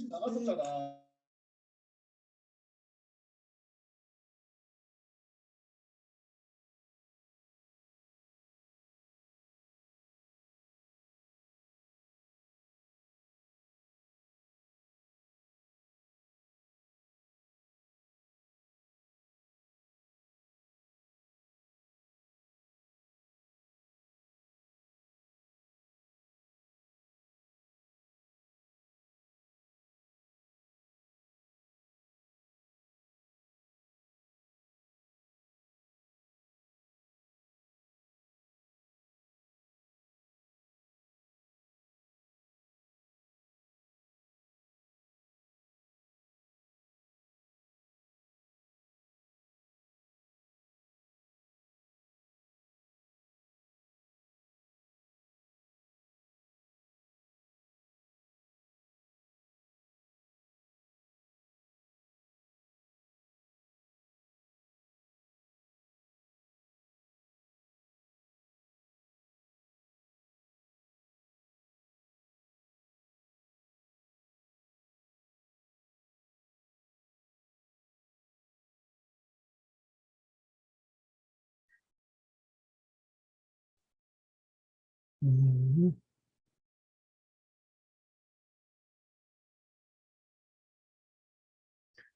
나갔었잖아. 음.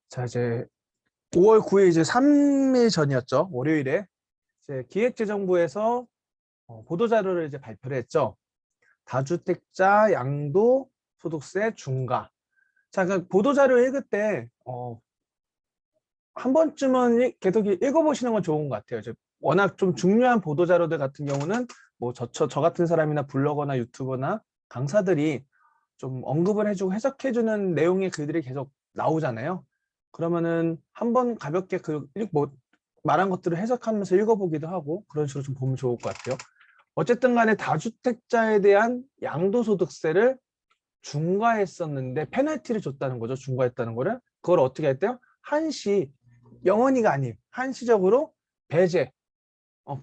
자, 이제 5월 9일 이제 3일 전이었죠. 월요일에 이제 기획재정부에서 보도자료를 이제 발표를 했죠. 다주택자 양도 소득세 중과. 자, 그 보도자료 읽을 때 한 번쯤은 계속 읽어보시는 건 좋은 것 같아요. 이제 워낙 좀 중요한 보도자료들 같은 경우는 뭐 저 같은 사람이나 블로거나 유튜버나 강사들이 좀 언급을 해주고 해석해주는 내용의 글들이 계속 나오잖아요. 그러면은 한번 가볍게 뭐 말한 것들을 해석하면서 읽어보기도 하고 그런 식으로 좀 보면 좋을 것 같아요. 어쨌든 간에 다주택자에 대한 양도소득세를 중과했었는데 페널티를 줬다는 거죠. 중과했다는 거를. 그걸 어떻게 했대요? 한시, 영원히가 아닌 한시적으로 배제,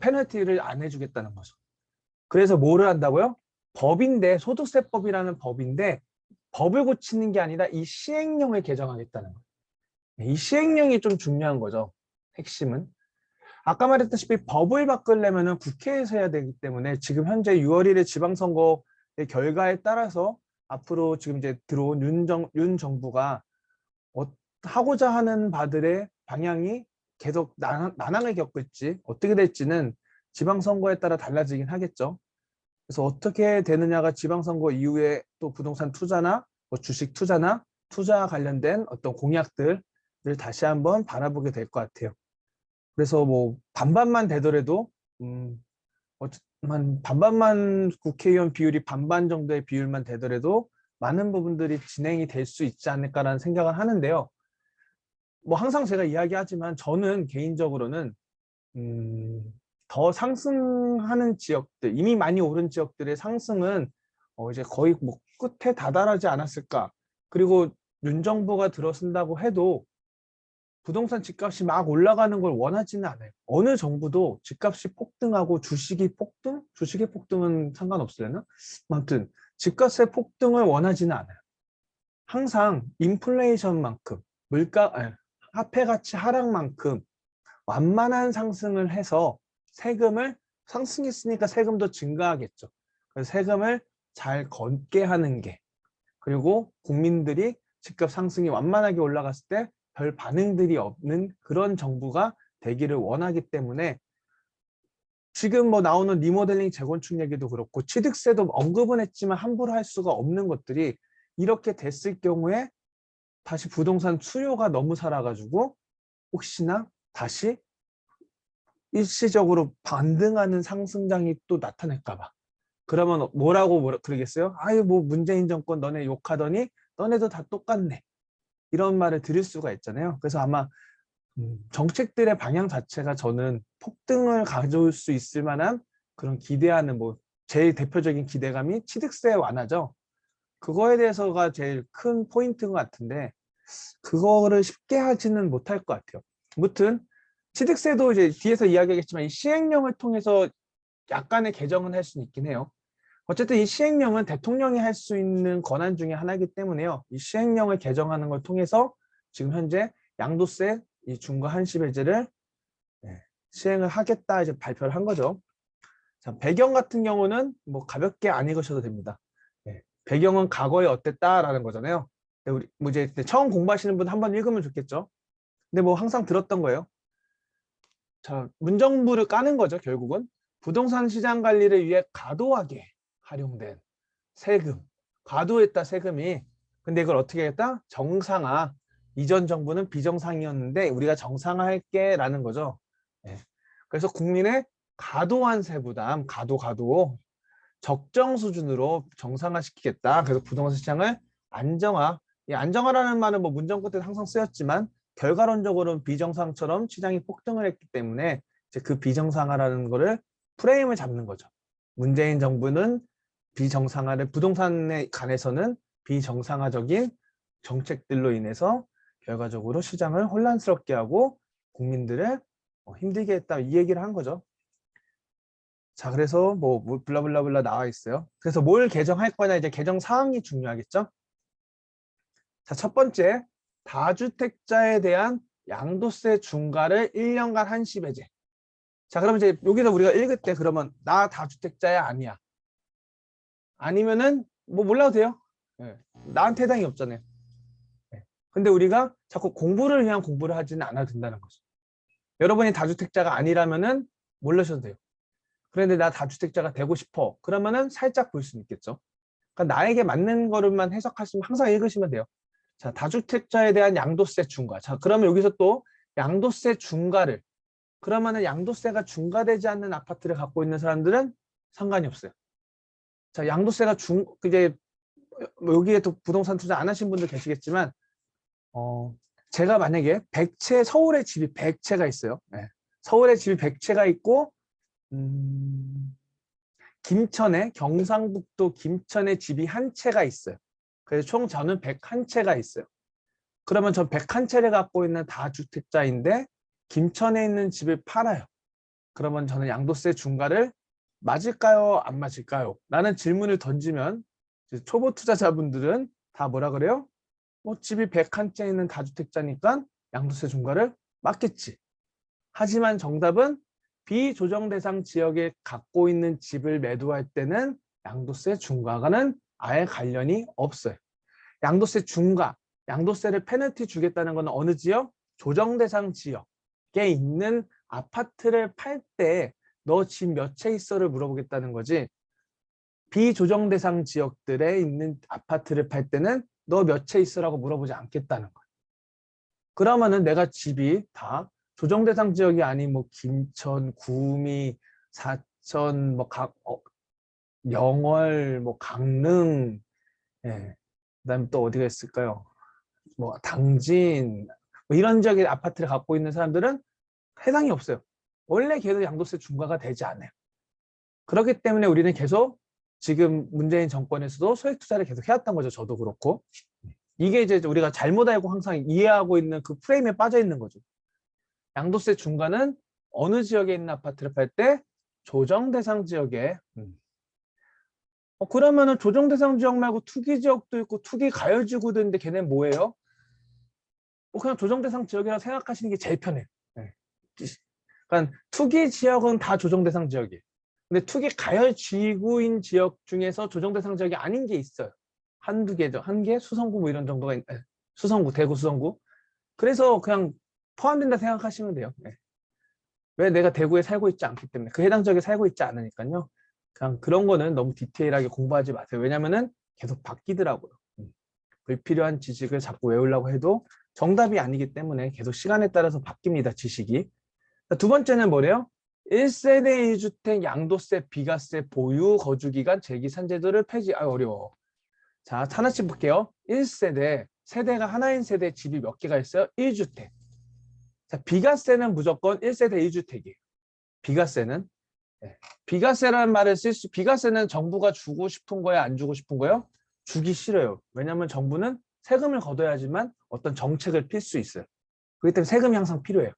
페널티를 안 해주겠다는 거죠. 그래서 뭐를 한다고요? 법인데, 소득세법이라는 법인데 법을 고치는 게 아니라 이 시행령을 개정하겠다는 거예요. 이 시행령이 좀 중요한 거죠. 핵심은. 아까 말했다시피 법을 바꾸려면 국회에서 해야 되기 때문에 지금 현재 6월 1일 지방선거의 결과에 따라서 앞으로 지금 이제 들어온 윤 정부가 하고자 하는 바들의 방향이 계속 난항을 겪을지 어떻게 될지는 지방선거에 따라 달라지긴 하겠죠. 그래서 어떻게 되느냐가 지방선거 이후에 또 부동산 투자나 뭐 주식 투자나 투자 관련된 어떤 공약들을 다시 한번 바라보게 될 것 같아요. 그래서 뭐 반반만 되더라도 반반만 국회의원 비율이 반반 정도의 비율만 되더라도 많은 부분들이 진행이 될 수 있지 않을까라는 생각을 하는데요. 뭐 항상 제가 이야기하지만 저는 개인적으로는 음, 더 상승하는 지역들, 이미 많이 오른 지역들의 상승은 이제 거의 뭐 끝에 다다르지 않았을까. 그리고 윤 정부가 들어선다고 해도 부동산 집값이 막 올라가는 걸 원하지는 않아요. 어느 정부도 집값이 폭등하고 주식이 폭등? 주식의 폭등은 상관없으려나? 아무튼 집값의 폭등을 원하지는 않아요. 항상 인플레이션만큼 화폐 가치 하락만큼 완만한 상승을 해서 세금을 상승했으니까 세금도 증가하겠죠. 그래서 세금을 잘 걷게 하는 게 그리고 국민들이 집값 상승이 완만하게 올라갔을 때 별 반응들이 없는 그런 정부가 되기를 원하기 때문에 지금 뭐 나오는 리모델링 재건축 얘기도 그렇고 취득세도 언급은 했지만 함부로 할 수가 없는 것들이 이렇게 됐을 경우에 다시 부동산 수요가 너무 살아가지고 혹시나 다시 일시적으로 반등하는 상승장이 또 나타날까 봐. 그러면 뭐라고 그러겠어요? 아유 뭐 문재인 정권 너네 욕하더니 너네도 다 똑같네. 이런 말을 들을 수가 있잖아요. 그래서 아마 정책들의 방향 자체가 저는 폭등을 가져올 수 있을 만한 그런 기대하는 뭐 제일 대표적인 기대감이 취득세 완화죠. 그거에 대해서가 제일 큰 포인트인 것 같은데 그거를 쉽게 하지는 못할 것 같아요. 아무튼 취득세도 이제 뒤에서 이야기하겠지만 이 시행령을 통해서 약간의 개정은 할 수는 있긴 해요. 어쨌든 이 시행령은 대통령이 할 수 있는 권한 중에 하나이기 때문에요. 이 시행령을 개정하는 걸 통해서 지금 현재 양도세 이 중과 한시 배제를 시행을 하겠다 이제 발표를 한 거죠. 자, 배경 같은 경우는 뭐 가볍게 안 읽으셔도 됩니다. 배경은 과거에 어땠다라는 거잖아요. 우리 뭐 이제 처음 공부하시는 분 한번 읽으면 좋겠죠. 근데 뭐 항상 들었던 거예요. 자, 문정부를 까는 거죠, 결국은. 부동산 시장 관리를 위해 과도하게 활용된 세금, 과도했다 세금이. 근데 이걸 어떻게 했다? 정상화. 이전 정부는 비정상이었는데 우리가 정상화할게 라는 거죠. 그래서 국민의 과도한 세부담, 과도 적정 수준으로 정상화시키겠다. 그래서 부동산 시장을 안정화. 이 안정화라는 말은 뭐 문정부 때도 항상 쓰였지만 결과론적으로는 비정상처럼 시장이 폭등을 했기 때문에 이제 그 비정상화라는 거를 프레임을 잡는 거죠. 문재인 정부는 비정상화를 부동산에 관해서는 비정상화적인 정책들로 인해서 결과적으로 시장을 혼란스럽게 하고 국민들을 힘들게 했다 이 얘기를 한 거죠. 자, 그래서 뭐 블라블라블라 나와 있어요. 그래서 뭘 개정할 거냐 이제 개정 사항이 중요하겠죠. 자, 첫 번째 다주택자에 대한 양도세 중과를 1년간 한시 배제. 자, 그러면 이제 여기서 우리가 읽을 때 그러면 나 다주택자야 아니야? 아니면은 뭐 몰라도 돼요. 나한테 해당이 없잖아요. 근데 우리가 자꾸 공부를 위한 공부를 하지는 않아도 된다는 거죠. 여러분이 다주택자가 아니라면은 몰라셔도 돼요. 그런데 나 다주택자가 되고 싶어. 그러면은 살짝 볼 수는 있겠죠. 그러니까 나에게 맞는 거를만 해석하시면 항상 읽으시면 돼요. 자, 다주택자에 대한 양도세 중과. 자, 그러면 여기서 또 양도세 중과를 그러면은 양도세가 중과되지 않는 아파트를 갖고 있는 사람들은 상관이 없어요. 자, 양도세가 이제 뭐 여기에 또 부동산 투자 안 하신 분들 계시겠지만 제가 만약에 서울에 집이 100채가 있어요. 서울에 집이 100채가 있고 김천에 경상북도 김천에 집이 한 채가 있어요. 그래서 총 저는 101채가 있어요. 그러면 저 101채를 갖고 있는 다주택자인데 김천에 있는 집을 팔아요. 그러면 저는 양도세 중과를 맞을까요? 안 맞을까요? 라는 질문을 던지면 초보 투자자분들은 다 뭐라 그래요? 뭐 집이 101채 있는 다주택자니까 양도세 중과를 맞겠지. 하지만 정답은 비조정 대상 지역에 갖고 있는 집을 매도할 때는 양도세 중과와는 아예 관련이 없어요. 양도세 중과, 양도세를 페널티 주겠다는 건 어느 지역? 조정 대상 지역에 있는 아파트를 팔 때 너 집 몇 채 있어를 물어보겠다는 거지. 비조정 대상 지역들에 있는 아파트를 팔 때는 너 몇 채 있어라고 물어보지 않겠다는 거예요. 그러면은 내가 집이 다 조정 대상 지역이 아닌 뭐 김천, 구미, 사천, 뭐 영월, 뭐 강릉, 그다음에 또 어디가 있을까요? 뭐 당진, 뭐 이런 지역의 아파트를 갖고 있는 사람들은 해당이 없어요. 원래 계속 양도세 중과가 되지 않아요. 그렇기 때문에 우리는 계속 지금 문재인 정권에서도 소액 투자를 계속 해왔던 거죠. 저도 그렇고. 이게 이제 우리가 잘못 알고 항상 이해하고 있는 그 프레임에 빠져 있는 거죠. 양도세 중과는 어느 지역에 있는 아파트를 팔 때 조정 대상 지역에 그러면은 조정 대상 지역 말고 투기 지역도 있고 투기 가열지구도 있는데 걔네는 뭐예요? 그냥 조정 대상 지역이라고 생각하시는 게 제일 편해요. 그러니까 투기 지역은 다 조정 대상 지역이에요. 근데 투기 가열지구인 지역 중에서 조정 대상 지역이 아닌 게 있어요. 한두 개죠. 한 개? 수성구 뭐 이런 정도가 수성구, 대구 수성구. 그래서 그냥 포함된다 생각하시면 돼요. 왜 내가 대구에 살고 있지 않기 때문에 그 해당 지역에 살고 있지 않으니까요. 그냥 그런 거는 너무 디테일하게 공부하지 마세요. 왜냐면은 계속 바뀌더라고요. 불필요한 지식을 자꾸 외우려고 해도 정답이 아니기 때문에 계속 시간에 따라서 바뀝니다. 지식이. 두 번째는 뭐래요? 1세대 1주택 양도세 비과세 보유 거주기간 재기산제도를 폐지. 어려워. 자, 하나씩 볼게요. 1세대, 세대가 하나인 세대 집이 몇 개가 있어요? 1주택. 자, 비과세는 무조건 1세대 1주택이에요. 비과세는. 비과세라는 말을 비과세는 정부가 주고 싶은 거야, 안 주고 싶은 거요? 주기 싫어요. 왜냐하면 정부는 세금을 걷어야지만 어떤 정책을 필 수 있어요. 그렇기 때문에 세금이 항상 필요해요.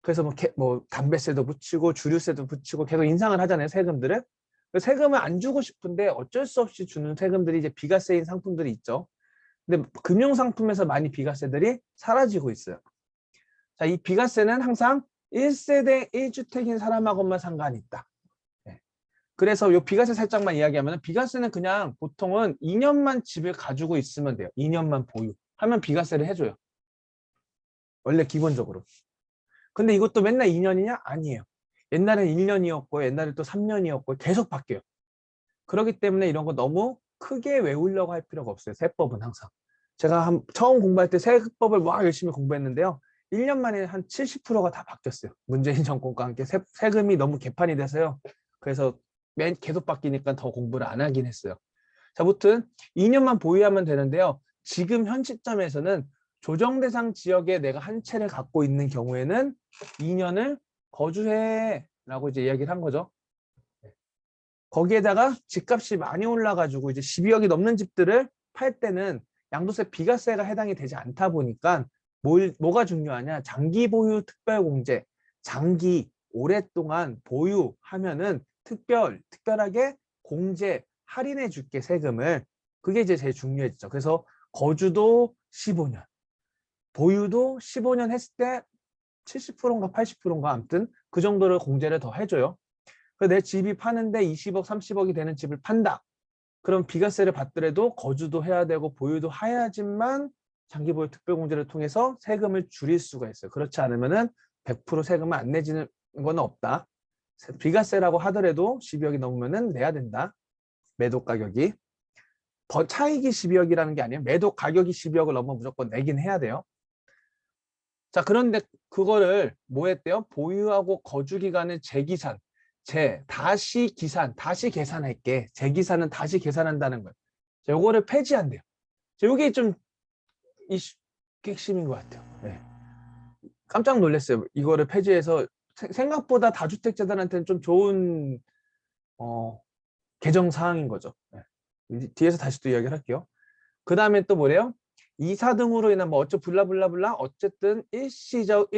그래서 뭐 담배세도 붙이고 주류세도 붙이고 계속 인상을 하잖아요, 세금들을. 세금을 안 주고 싶은데 어쩔 수 없이 주는 세금들이 이제 비과세인 상품들이 있죠. 근데 금융상품에서 많이 비과세들이 사라지고 있어요. 자, 이 비과세는 항상 1세대 1주택인 사람하고만 상관이 있다. 네. 그래서 이 비과세 살짝만 이야기하면 비과세는 그냥 보통은 2년만 집을 가지고 있으면 돼요. 2년만 보유하면 비과세를 해줘요. 원래 기본적으로. 근데 이것도 맨날 2년이냐? 아니에요. 옛날엔 1년이었고 옛날에 또 3년이었고 계속 바뀌어요. 그렇기 때문에 이런 거 너무 크게 외우려고 할 필요가 없어요. 세법은 항상. 제가 처음 공부할 때 세법을 막 열심히 공부했는데요. 1년 만에 한 70%가 다 바뀌었어요. 문재인 정권과 함께 세금이 너무 개판이 돼서요. 그래서 계속 바뀌니까 더 공부를 안 하긴 했어요. 자, 아무튼 2년만 보유하면 되는데요. 지금 현 시점에서는 조정 대상 지역에 내가 한 채를 갖고 있는 경우에는 2년을 거주해라고 이제 이야기를 한 거죠. 거기에다가 집값이 많이 올라가지고 이제 12억이 넘는 집들을 팔 때는 양도세 비과세가 해당이 되지 않다 보니까 뭐가 중요하냐? 장기 보유 특별공제, 장기 오랫동안 보유하면은 특별하게 공제 할인해 줄게 세금을. 그게 이제 제일 중요해지죠. 그래서 거주도 15년, 보유도 15년 했을 때 70%인가 80%인가 아무튼 그 정도를 공제를 더 해줘요. 내 집이 파는데 20억, 30억이 되는 집을 판다. 그럼 비과세를 받더라도 거주도 해야 되고 보유도 해야지만 장기보유 특별공제를 통해서 세금을 줄일 수가 있어요. 그렇지 않으면은 100% 세금을 안 내지는 건 없다. 비과세라고 하더라도 12억이 넘으면은 내야 된다. 매도 가격이. 차익이 12억이라는 게 아니에요. 매도 가격이 12억을 넘으면 무조건 내긴 해야 돼요. 자, 그런데 그거를 뭐 했대요? 보유하고 거주 기간을 재기산. 다시 계산할게. 재기산은 다시 계산한다는 거예요. 자, 요거를 폐지한대요. 자, 요게 좀 핵심인 것 같아요. 네. 깜짝 놀랐어요. 이거를 폐지해서 생각보다 다주택자들한테는 좀 좋은 개정 사항인 거죠. 네. 뒤에서 다시 또 이야기를 할게요. 그 다음에 또 뭐래요? 이사 등으로 인한 뭐 블라블라블라 어쨌든 1세대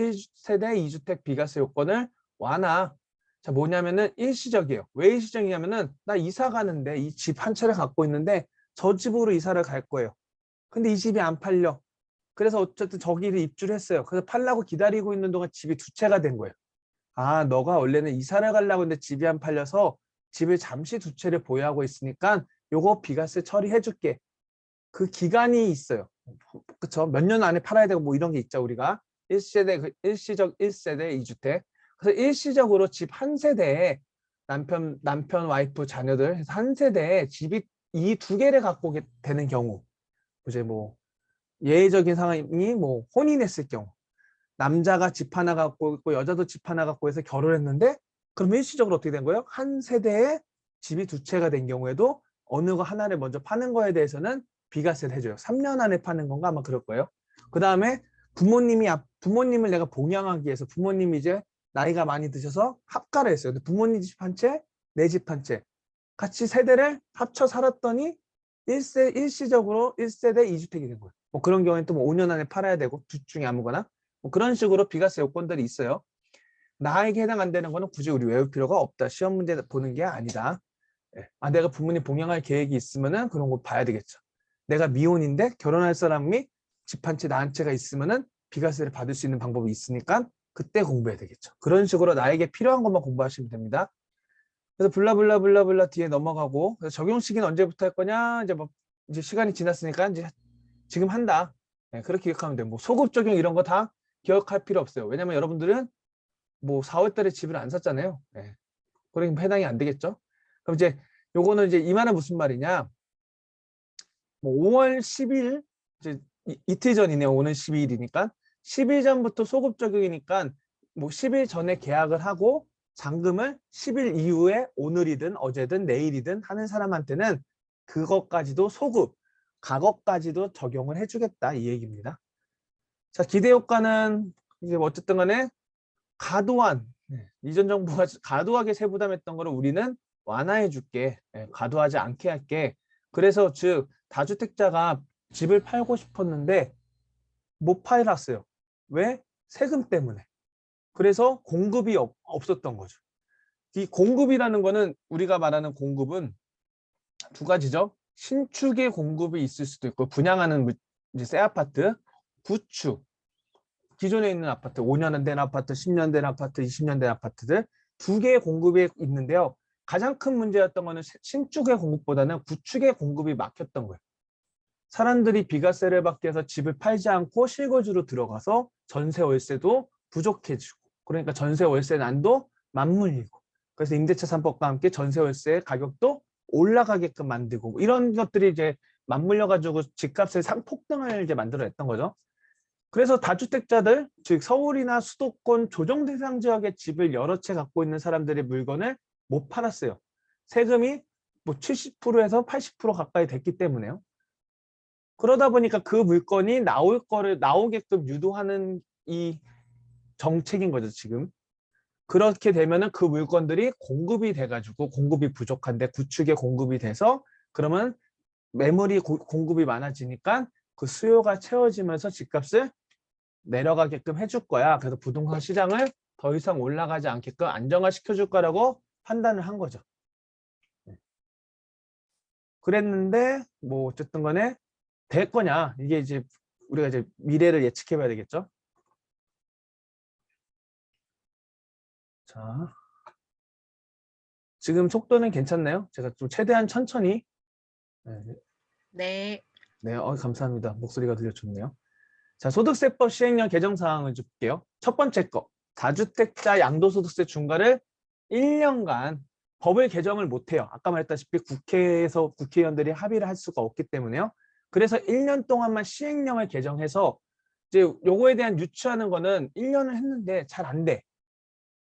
2주택 비과세 요건을 완화. 자, 뭐냐면은 일시적이에요. 왜 일시적이냐면은 나 이사 가는데 이 집 한 채를 갖고 있는데 저 집으로 이사를 갈 거예요. 근데 이 집이 안 팔려. 그래서 어쨌든 저기를 입주를 했어요. 그래서 팔라고 기다리고 있는 동안 집이 두 채가 된 거예요. 아, 너가 원래는 이사를 가려고 했는데 집이 안 팔려서 집을 잠시 두 채를 보유하고 있으니까 요거 비과세 처리해 줄게. 그 기간이 있어요. 그쵸? 몇 년 안에 팔아야 되고 뭐 이런 게 있죠, 우리가. 일시적 1세대 2주택. 그래서 일시적으로 집 한 세대에 남편, 와이프, 자녀들 해서 한 세대에 집이 이 두 개를 갖고 되는 경우. 이제 뭐 예외적인 상황이 뭐 혼인했을 경우. 남자가 집 하나 갖고 있고 여자도 집 하나 갖고 해서 결혼했는데 그럼 일시적으로 어떻게 된 거예요? 한 세대에 집이 두 채가 된 경우에도 어느 거 하나를 먼저 파는 거에 대해서는 비과세를 해줘요. 3년 안에 파는 건가 아마 그럴 거예요. 그 다음에 부모님을 내가 봉양하기 위해서 부모님이 이제 나이가 많이 드셔서 합가를 했어요. 근데 부모님 집 한 채, 내 집 한 채. 같이 세대를 합쳐 살았더니 일시적으로 1세대 2주택이 된 거예요. 뭐 그런 경우에는 또 뭐 5년 안에 팔아야 되고 둘 중에 아무거나 뭐 그런 식으로 비과세 요건들이 있어요. 나에게 해당 안 되는 거는 굳이 우리 외울 필요가 없다. 시험 문제 보는 게 아니다. 아, 내가 부모님 봉양할 계획이 있으면은 그런 거 봐야 되겠죠. 내가 미혼인데 결혼할 사람이 집 한 채, 나 한 채가 있으면은 비과세를 받을 수 있는 방법이 있으니까 그때 공부해야 되겠죠. 그런 식으로 나에게 필요한 것만 공부하시면 됩니다. 그래서 블라블라블라블라 뒤에 넘어가고 그래서 적용 시기는 언제부터 할 거냐 이제 시간이 지났으니까 이제 지금 한다. 그렇게 기억하면 돼요. 뭐 소급 적용 이런 거 다 기억할 필요 없어요. 왜냐면 여러분들은 뭐 4월 달에 집을 안 샀잖아요. 그러니까 해당이 안 되겠죠. 그럼 이제 요거는 이제 이 말은 무슨 말이냐? 뭐 5월 10일 이제 이틀 전이네요. 오늘 12일이니까 10일 전부터 소급 적용이니까 뭐 10일 전에 계약을 하고 잔금을 10일 이후에 오늘이든 어제든 내일이든 하는 사람한테는 그것까지도 소급, 가것까지도 적용을 해주겠다 이 얘기입니다. 자, 기대효과는 이제 어쨌든 간에 과도한 이전 정부가 과도하게 세부담했던 거를 우리는 완화해 줄게. 과도하지 않게 할게. 그래서 즉 다주택자가 집을 팔고 싶었는데 못 팔았어요. 왜? 세금 때문에. 그래서 공급이 없었던 거죠. 이 공급이라는 거는 우리가 말하는 공급은 두 가지죠. 신축의 공급이 있을 수도 있고 분양하는 이제 새 아파트, 구축, 기존에 있는 아파트, 5년 된 아파트, 10년 된 아파트, 20년 된 아파트들 두 개의 공급이 있는데요. 가장 큰 문제였던 거는 신축의 공급보다는 구축의 공급이 막혔던 거예요. 사람들이 비과세를 받기 위해서 집을 팔지 않고 실거주로 들어가서 전세 월세도 부족해지고, 그러니까 전세 월세 난도 맞물리고, 그래서 임대차 3법과 함께 전세 월세 가격도 올라가게끔 만들고, 이런 것들이 이제 맞물려 가지고 집값의 상폭등을 이제 만들어냈던 거죠. 그래서 다주택자들, 즉 서울이나 수도권 조정 대상 지역의 집을 여러 채 갖고 있는 사람들의 물건을 못 팔았어요. 세금이 뭐 70%에서 80% 가까이 됐기 때문에요. 그러다 보니까 그 물건이 나오게끔 유도하는 이 정책인 거죠, 지금. 그렇게 되면은 그 물건들이 공급이 돼가지고 공급이 부족한데 구축에 공급이 돼서 그러면 매물이 공급이 많아지니까 그 수요가 채워지면서 집값을 내려가게끔 해줄 거야. 그래서 부동산 시장을 더 이상 올라가지 않게끔 안정화시켜 줄 거라고 판단을 한 거죠. 그랬는데 뭐 어쨌든 간에 될 거냐, 이게 이제 우리가 이제 미래를 예측해 봐야 되겠죠. 자, 지금 속도는 괜찮나요? 제가 좀 최대한 천천히. 네, 네. 네, 감사합니다. 목소리가 들려 좋네요. 자, 소득세법 시행령 개정 사항을 좀 볼게요. 첫 번째 거, 다주택자 양도소득세 중과를 1년간 법을 개정을 못해요. 아까 말했다시피 국회에서 국회의원들이 합의를 할 수가 없기 때문에요. 그래서 1년 동안만 시행령을 개정해서 이제 요거에 대한 유추하는 거는 1년을 했는데 잘 안 돼.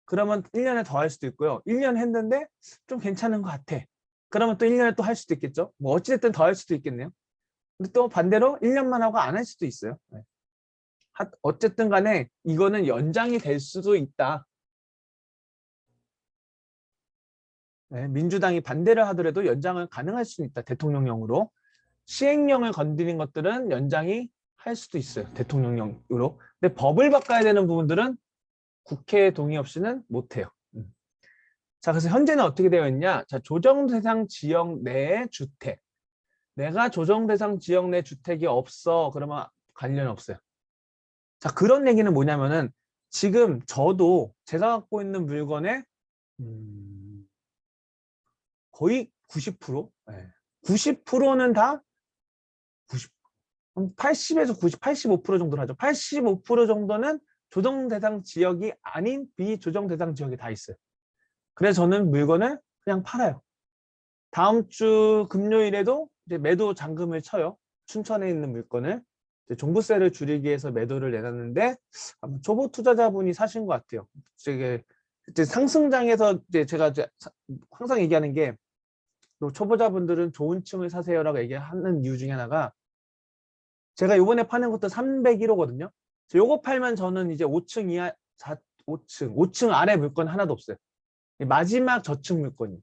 그러면 1년에 더 할 수도 있고요. 1년 했는데 좀 괜찮은 것 같아. 그러면 또 1년에 또 할 수도 있겠죠. 뭐 어찌됐든 더 할 수도 있겠네요. 근데 또 반대로 1년만 하고 안 할 수도 있어요. 네. 어쨌든 간에 이거는 연장이 될 수도 있다. 네, 민주당이 반대를 하더라도 연장은 가능할 수는 있다. 대통령령으로. 시행령을 건드린 것들은 연장이 할 수도 있어요. 대통령령으로. 근데 법을 바꿔야 되는 부분들은 국회 동의 없이는 못해요. 자, 그래서 현재는 어떻게 되어 있냐? 자, 조정 대상 지역 내의 주택. 내가 조정 대상 지역 내 주택이 없어. 그러면 관련 없어요. 자, 그런 얘기는 뭐냐면은 지금 저도 제가 갖고 있는 물건의 거의 90%? 네. 90%는 다 90, 80에서 90, 85% 정도로 하죠. 85% 정도는 조정 대상 지역이 아닌 비조정 대상 지역이 다 있어요. 그래서 저는 물건을 그냥 팔아요. 다음 주 금요일에도 이제 매도 잔금을 쳐요. 춘천에 있는 물건을 이제 종부세를 줄이기 위해서 매도를 내놨는데 아마 초보 투자자분이 사신 것 같아요. 이제 상승장에서 이제 제가 이제 항상 얘기하는 게 초보자분들은 좋은 층을 사세요라고 얘기하는 이유 중에 하나가 제가 요번에 파는 것도 301호거든요. 요거 팔면 저는 이제 5층 이하, 5층 아래 물건 하나도 없어요. 마지막 저층 물건이.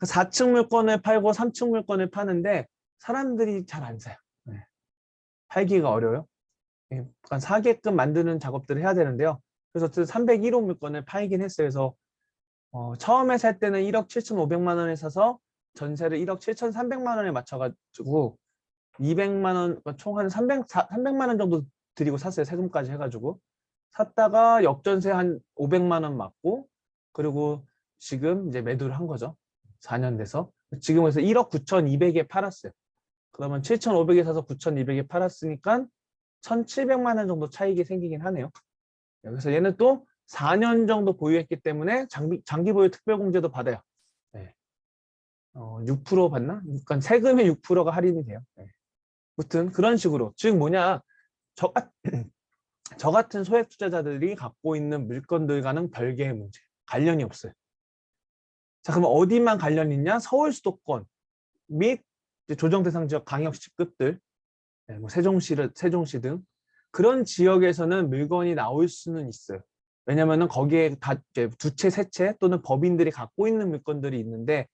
4층 물건을 팔고 3층 물건을 파는데 사람들이 잘 안 사요. 네. 팔기가 어려워요. 약간 사게끔 만드는 작업들을 해야 되는데요. 그래서 301호 물건을 팔긴 했어요. 그래서 처음에 살 때는 1억 7,500만 원에 사서 전세를 1억 7,300만 원에 맞춰가지고 200만 원, 총 한 300만 원 정도 드리고 샀어요. 세금까지 해가지고. 샀다가 역전세 한 500만 원 맞고, 그리고 지금 이제 매도를 한 거죠. 4년 돼서. 지금에서 1억 9,200에 팔았어요. 그러면 7,500에 사서 9,200에 팔았으니까 1,700만 원 정도 차익이 생기긴 하네요. 그래서 얘는 또 4년 정도 보유했기 때문에 장기 보유 특별공제도 받아요. 네. 6% 받나? 그러니까 세금의 6%가 할인이 돼요. 네. 아무튼 그런 식으로. 즉 뭐냐, 저 같은 소액 투자자들이 갖고 있는 물건들과는 별개의 문제. 관련이 없어요. 자, 그럼 어디만 관련이 있냐? 서울 수도권 및 조정 대상 지역 광역시급들, 네, 뭐 세종시 등 그런 지역에서는 물건이 나올 수는 있어요. 왜냐면은 거기에 다 두 채, 세 채 또는 법인들이 갖고 있는 물건들이 있는데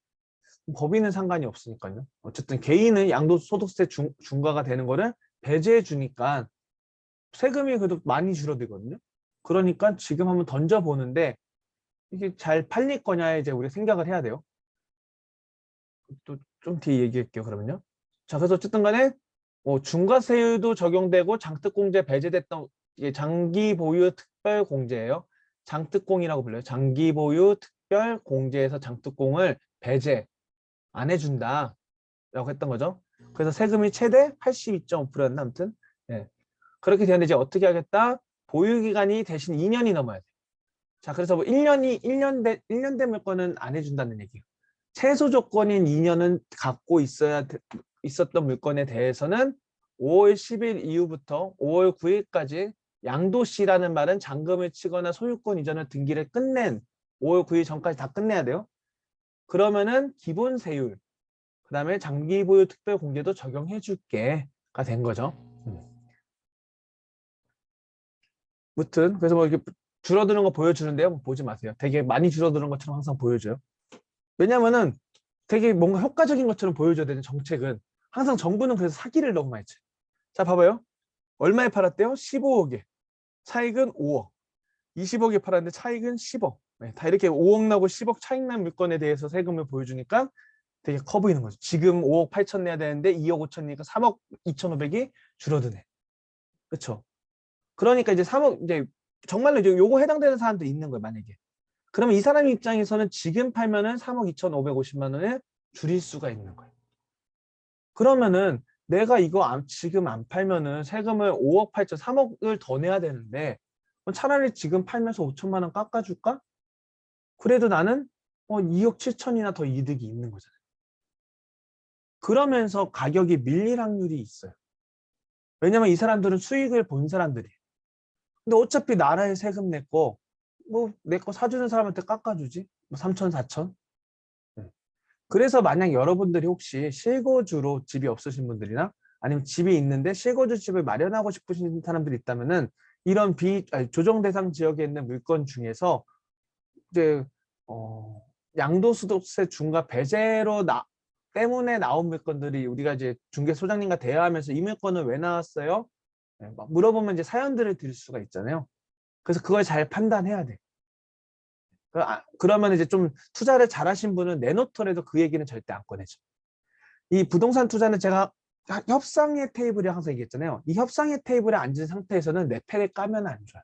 법인은 상관이 없으니까요. 어쨌든 개인은 양도소득세 중과가 되는 거를 배제해 주니까 세금이 그래도 많이 줄어들거든요. 그러니까 지금 한번 던져보는데 이게 잘 팔릴 거냐에 이제 우리가 생각을 해야 돼요. 또 좀 뒤에 얘기할게요. 그러면요. 자, 그래서 어쨌든 간에 중과세율도 적용되고 장특공제 배제됐던 이게 장기 보유 특별 공제예요. 장특공이라고 불러요. 장기 보유 특별 공제에서 장특공을 배제 안 해준다라고 했던 거죠. 그래서 세금이 최대 82.5%였나 아무튼. 예. 그렇게 되는데 이제 어떻게 하겠다? 보유 기간이 대신 2년이 넘어야 돼. 자, 그래서 뭐 1년 된 물건은 안 해준다는 얘기예요. 최소 조건인 2년은 갖고 있었던 물건에 대해서는 5월 10일 이후부터 5월 9일까지 양도시라는 말은 잔금을 치거나 소유권 이전을 등기를 끝낸 5월 9일 전까지 다 끝내야 돼요. 그러면은 기본 세율, 그다음에 장기 보유 특별 공제도 적용해 줄게가 된 거죠. 무튼 그래서 뭐 이렇게 줄어드는 거 보여주는데요. 뭐 보지 마세요. 되게 많이 줄어드는 것처럼 항상 보여줘요. 왜냐면은 되게 뭔가 효과적인 것처럼 보여줘야 되는 정책은 항상 정부는 그래서 사기를 너무 많이 쳐요. 자, 봐봐요. 얼마에 팔았대요? 15억에. 차익은 5억. 20억에 팔았는데 차익은 10억. 네, 다 이렇게 5억 나고 10억 차익 난 물건에 대해서 세금을 보여주니까 되게 커 보이는 거죠. 지금 5억 8천 내야 되는데 2억 5천이니까 3억 2,500이 줄어드네. 그렇죠? 그러니까 이제 3억 이제 정말로 이제 요거 해당되는 사람도 있는 거예요, 만약에. 그러면 이 사람 입장에서는 지금 팔면은 3억 2,550만 원을 줄일 수가 있는 거예요. 그러면은 내가 이거 지금 안 팔면은 세금을 5억 8천, 3억을 더 내야 되는데 차라리 지금 팔면서 5천만 원 깎아줄까? 그래도 나는 2억 7천이나 더 이득이 있는 거잖아요. 그러면서 가격이 밀릴 확률이 있어요. 왜냐면 이 사람들은 수익을 본 사람들이에요. 근데 어차피 나라에 세금 냈고 내 거 사주는 사람한테 깎아주지. 3천, 4천. 그래서 만약 여러분들이 혹시 실거주로 집이 없으신 분들이나 아니면 집이 있는데 실거주 집을 마련하고 싶으신 사람들이 있다면은 이런 조정 대상 지역에 있는 물건 중에서 이제 양도소득세 중과 배제로 때문에 나온 물건들이 우리가 이제 중개소장님과 대화하면서 이 물건은 왜 나왔어요? 네, 막 물어보면 이제 사연들을 드릴 수가 있잖아요. 그래서 그걸 잘 판단해야 돼. 그러면 이제 좀 투자를 잘하신 분은 내놓더라도 그 얘기는 절대 안 꺼내죠. 이 부동산 투자는 제가 협상의 테이블이 항상 얘기했잖아요. 이 협상의 테이블에 앉은 상태에서는 내 패를 까면 안 좋아요.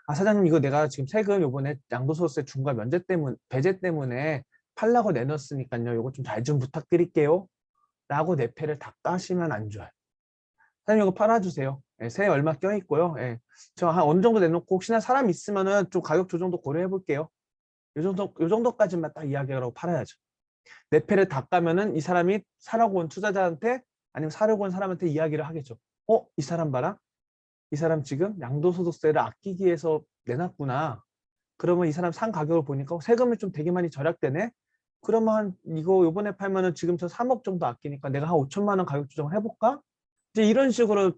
아, 사장님 이거 내가 지금 세금 요번에 양도소득세 중과 면제 때문에 배제 때문에 팔라고 내놨으니까요. 이거 좀 잘 좀 부탁드릴게요. 라고 내 패를 다 까시면 안 좋아요. 사장님 이거 팔아주세요. 예, 세에 얼마 껴있고요. 예, 저 한 어느 정도 내놓고 혹시나 사람 있으면은 좀 가격 조정도 고려해 볼게요. 요 정도까지만 딱 이야기하라고 팔아야죠. 내 패를 다 까면은 이 사람이 사라고 온 투자자한테 아니면 사려고 온 사람한테 이야기를 하겠죠. 이 사람 봐라. 이 사람 지금 양도소득세를 아끼기 위해서 내놨구나. 그러면 이 사람 산 가격을 보니까 세금이 좀 되게 많이 절약되네. 그러면 이거 요번에 팔면은 지금 저 3억 정도 아끼니까 내가 한 5천만 원 가격 조정을 해볼까? 이제 이런 식으로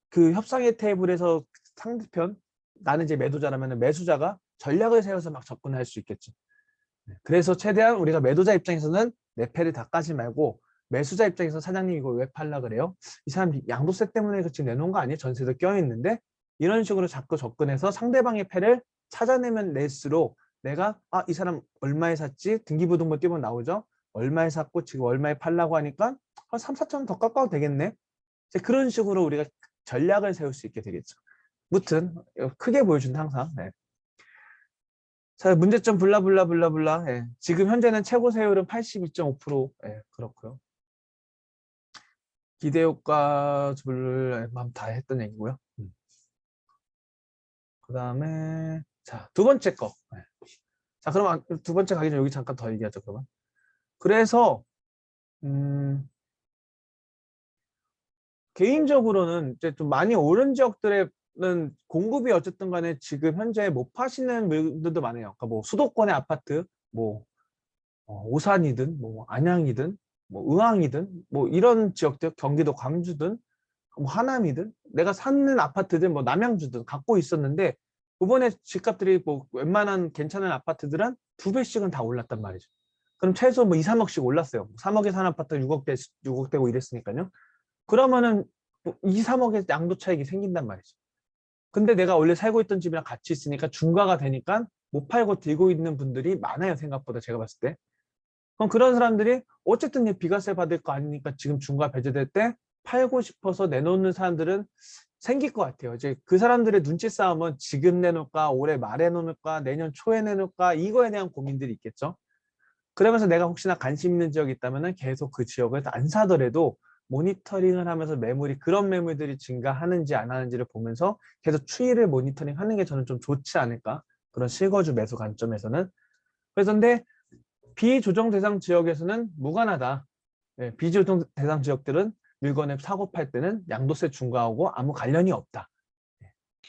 그 협상의 테이블에서 상대편, 나는 이제 매도자라면 매수자가 전략을 세워서 막 접근할 수 있겠죠. 그래서 최대한 우리가 매도자 입장에서는 내 패를 다 까지 말고 매수자 입장에서 사장님 이거 왜 팔라 그래요? 이 사람 양도세 때문에 지금 내놓은 거 아니에요? 전세도 껴있는데 이런 식으로 자꾸 접근해서 상대방의 패를 찾아내면 낼수록 내가 이 사람 얼마에 샀지? 등기부등본 띄우면 나오죠? 얼마에 샀고 지금 얼마에 팔라고 하니까 한 3, 4천 원 더 깎아도 되겠네? 이제 그런 식으로 우리가 전략을 세울 수 있게 되겠죠. 무튼 크게 보여준다 항상. 네. 자, 문제점 블라블라블라블라. 예. 지금 현재는 최고 세율은 82.5%. 예, 그렇고요. 기대효과 를 다 했던 얘기고요. 그 다음에 자, 두 번째 거. 예. 자, 그럼 두 번째 가기 전에 여기 잠깐 더 얘기하죠, 그러면. 그래서 개인적으로는 이제 좀 많이 오른 지역들에는 공급이 어쨌든 간에 지금 현재 못 파시는 분들도 많아요. 그러니까 뭐 수도권의 아파트, 뭐 오산이든 뭐 안양이든 뭐 의왕이든 뭐 이런 지역들, 경기도 광주든 뭐 하남이든 내가 사는 아파트들 뭐 남양주든 갖고 있었는데 이번에 집값들이 뭐 웬만한 괜찮은 아파트들은 2배씩은 다 올랐단 말이죠. 그럼 최소 뭐 2, 3억씩 올랐어요. 3억에 사는 아파트 6억 되고 이랬으니까요. 그러면은 뭐 2, 3억의 양도 차익이 생긴단 말이죠. 근데 내가 원래 살고 있던 집이랑 같이 있으니까 중과가 되니까 못 팔고 들고 있는 분들이 많아요. 생각보다 제가 봤을 때. 그럼 그런 사람들이 어쨌든 이 비과세 받을 거 아니니까 지금 중과 배제될 때 팔고 싶어서 내놓는 사람들은 생길 것 같아요. 이제 그 사람들의 눈치 싸움은 지금 내놓을까, 올해 말에 내놓을까, 내년 초에 내놓을까, 이거에 대한 고민들이 있겠죠. 그러면서 내가 혹시나 관심 있는 지역이 있다면 계속 그 지역을 안 사더라도 모니터링을 하면서 매물이 그런 매물들이 증가하는지 안 하는지를 보면서 계속 추이를 모니터링 하는 게 저는 좀 좋지 않을까. 그런 실거주 매수 관점에서는. 그래서 근데 비조정 대상 지역에서는 무관하다. 네, 비조정 대상 지역들은 물건을 사고 팔 때는 양도세 중과하고 아무 관련이 없다.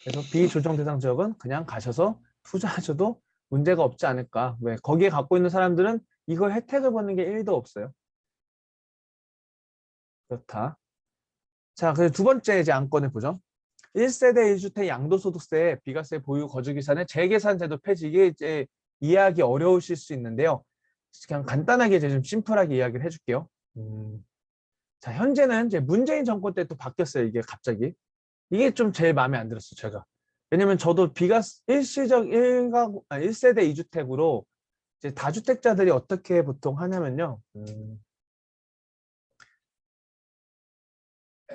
그래서 비조정 대상 지역은 그냥 가셔서 투자하셔도 문제가 없지 않을까. 왜? 거기에 갖고 있는 사람들은 이걸 혜택을 받는 게 1도 없어요. 그렇다. 자, 그래서 두 번째 이제 안건을 보죠. 1세대 1주택 양도소득세, 비과세 보유 거주기산의 재계산제도 폐지. 이게 이제 이해하기 어려우실 수 있는데요. 그냥 간단하게 이제 좀 심플하게 이야기를 해줄게요. 자, 현재는 이제 문재인 정권 때 또 바뀌었어요. 이게 갑자기. 이게 좀 제일 마음에 안 들었어요. 제가. 왜냐면 저도 일시적 1세대 2주택으로 이제 다주택자들이 어떻게 보통 하냐면요.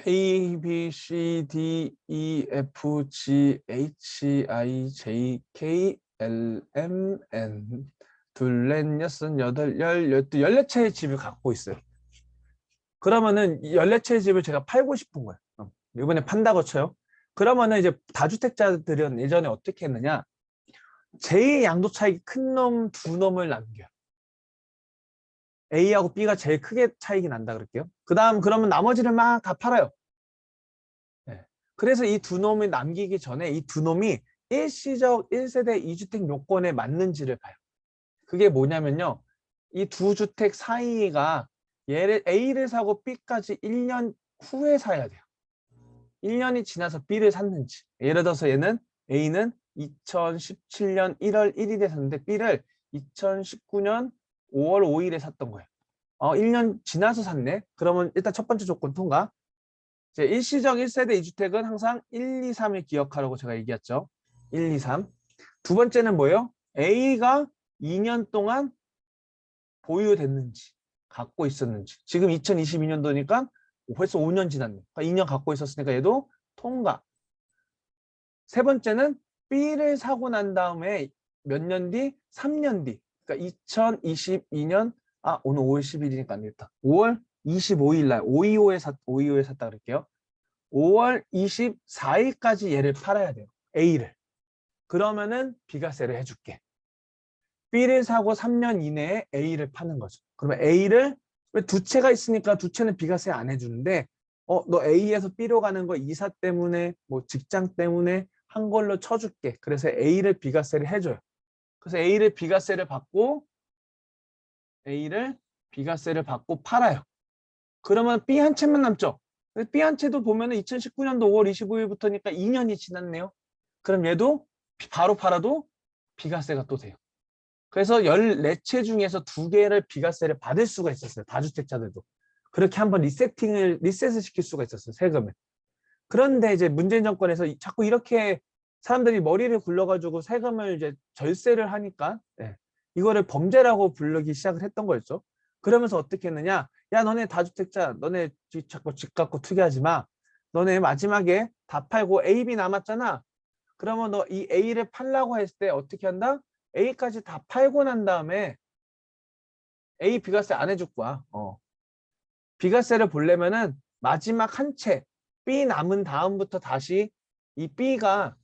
A, B, C, D, E, F, G, H, I, J, K, L, M, N 둘, 넷, 여섯, 여덟, 열, 열두, 14채의 집을 갖고 있어요. 그러면은 14채의 집을 제가 팔고 싶은 거예요. 이번에 판다고 쳐요. 그러면은 이제 다주택자들은 예전에 어떻게 했느냐. 제일 양도 차익이 큰 놈 두 놈을 남겨요. A하고 B가 제일 크게 차익이 난다 그럴게요. 그 다음 그러면 나머지를 막 다 팔아요. 네. 그래서 이 두 놈을 남기기 전에 이 두 놈이 일시적 1세대 2주택 요건에 맞는지를 봐요. 그게 뭐냐면요. 이 두 주택 사이가 얘를 A를 사고 B까지 1년 후에 사야 돼요. 1년이 지나서 B를 샀는지. 예를 들어서 얘는 A는 2017년 1월 1일에 샀는데 B를 2019년 5월 5일에 샀던 거예요. 1년 지나서 샀네. 그러면 일단 첫 번째 조건 통과. 이제 일시적 1세대 2주택은 항상 1, 2, 3을 기억하라고 제가 얘기했죠. 1, 2, 3. 두 번째는 뭐예요? A가 2년 동안 보유됐는지, 갖고 있었는지. 지금 2022년도니까 벌써 5년 지났네. 그러니까 2년 갖고 있었으니까 얘도 통과. 세 번째는 B를 사고 난 다음에 몇 년 뒤? 3년 뒤. 그러니까 2022년, 오늘 5월 10일이니까 안 되겠다. 5월 25일 날, 525에 샀다 그럴게요. 5월 24일까지 얘를 팔아야 돼요. A를. 그러면은 비과세를 해줄게. B를 사고 3년 이내에 A를 파는 거죠. 그러면 A를 왜 두 채가 있으니까 두 채는 비과세 안 해주는데 너 A에서 B로 가는 거 이사 때문에 뭐 직장 때문에 한 걸로 쳐줄게. 그래서 A를 비과세를 해줘요. 그래서 A를 비과세를 받고 팔아요. 그러면 B 한 채만 남죠. B 한 채도 보면은 2019년도 5월 25일부터니까 2년이 지났네요. 그럼 얘도 바로 팔아도 비과세가 또 돼요. 그래서 14채 중에서 2개를 비과세를 받을 수가 있었어요. 다주택자들도. 그렇게 한번 리셋을 시킬 수가 있었어요. 세금을. 그런데 이제 문재인 정권에서 자꾸 이렇게 사람들이 머리를 굴려가지고 세금을 이제 절세를 하니까 이거를 범죄라고 부르기 시작을 했던 거였죠. 그러면서 어떻게 했느냐. 야, 너네 다주택자, 너네 자꾸 집 갖고 투기하지 마. 너네 마지막에 다 팔고 A, B 남았잖아. 그러면 너 이 A를 팔라고 했을 때 어떻게 한다? A까지 다 팔고 난 다음에 A 비과세 안 해줄 거야. 비과세를 보려면은 마지막 한 채 B 남은 다음부터 다시 이 B가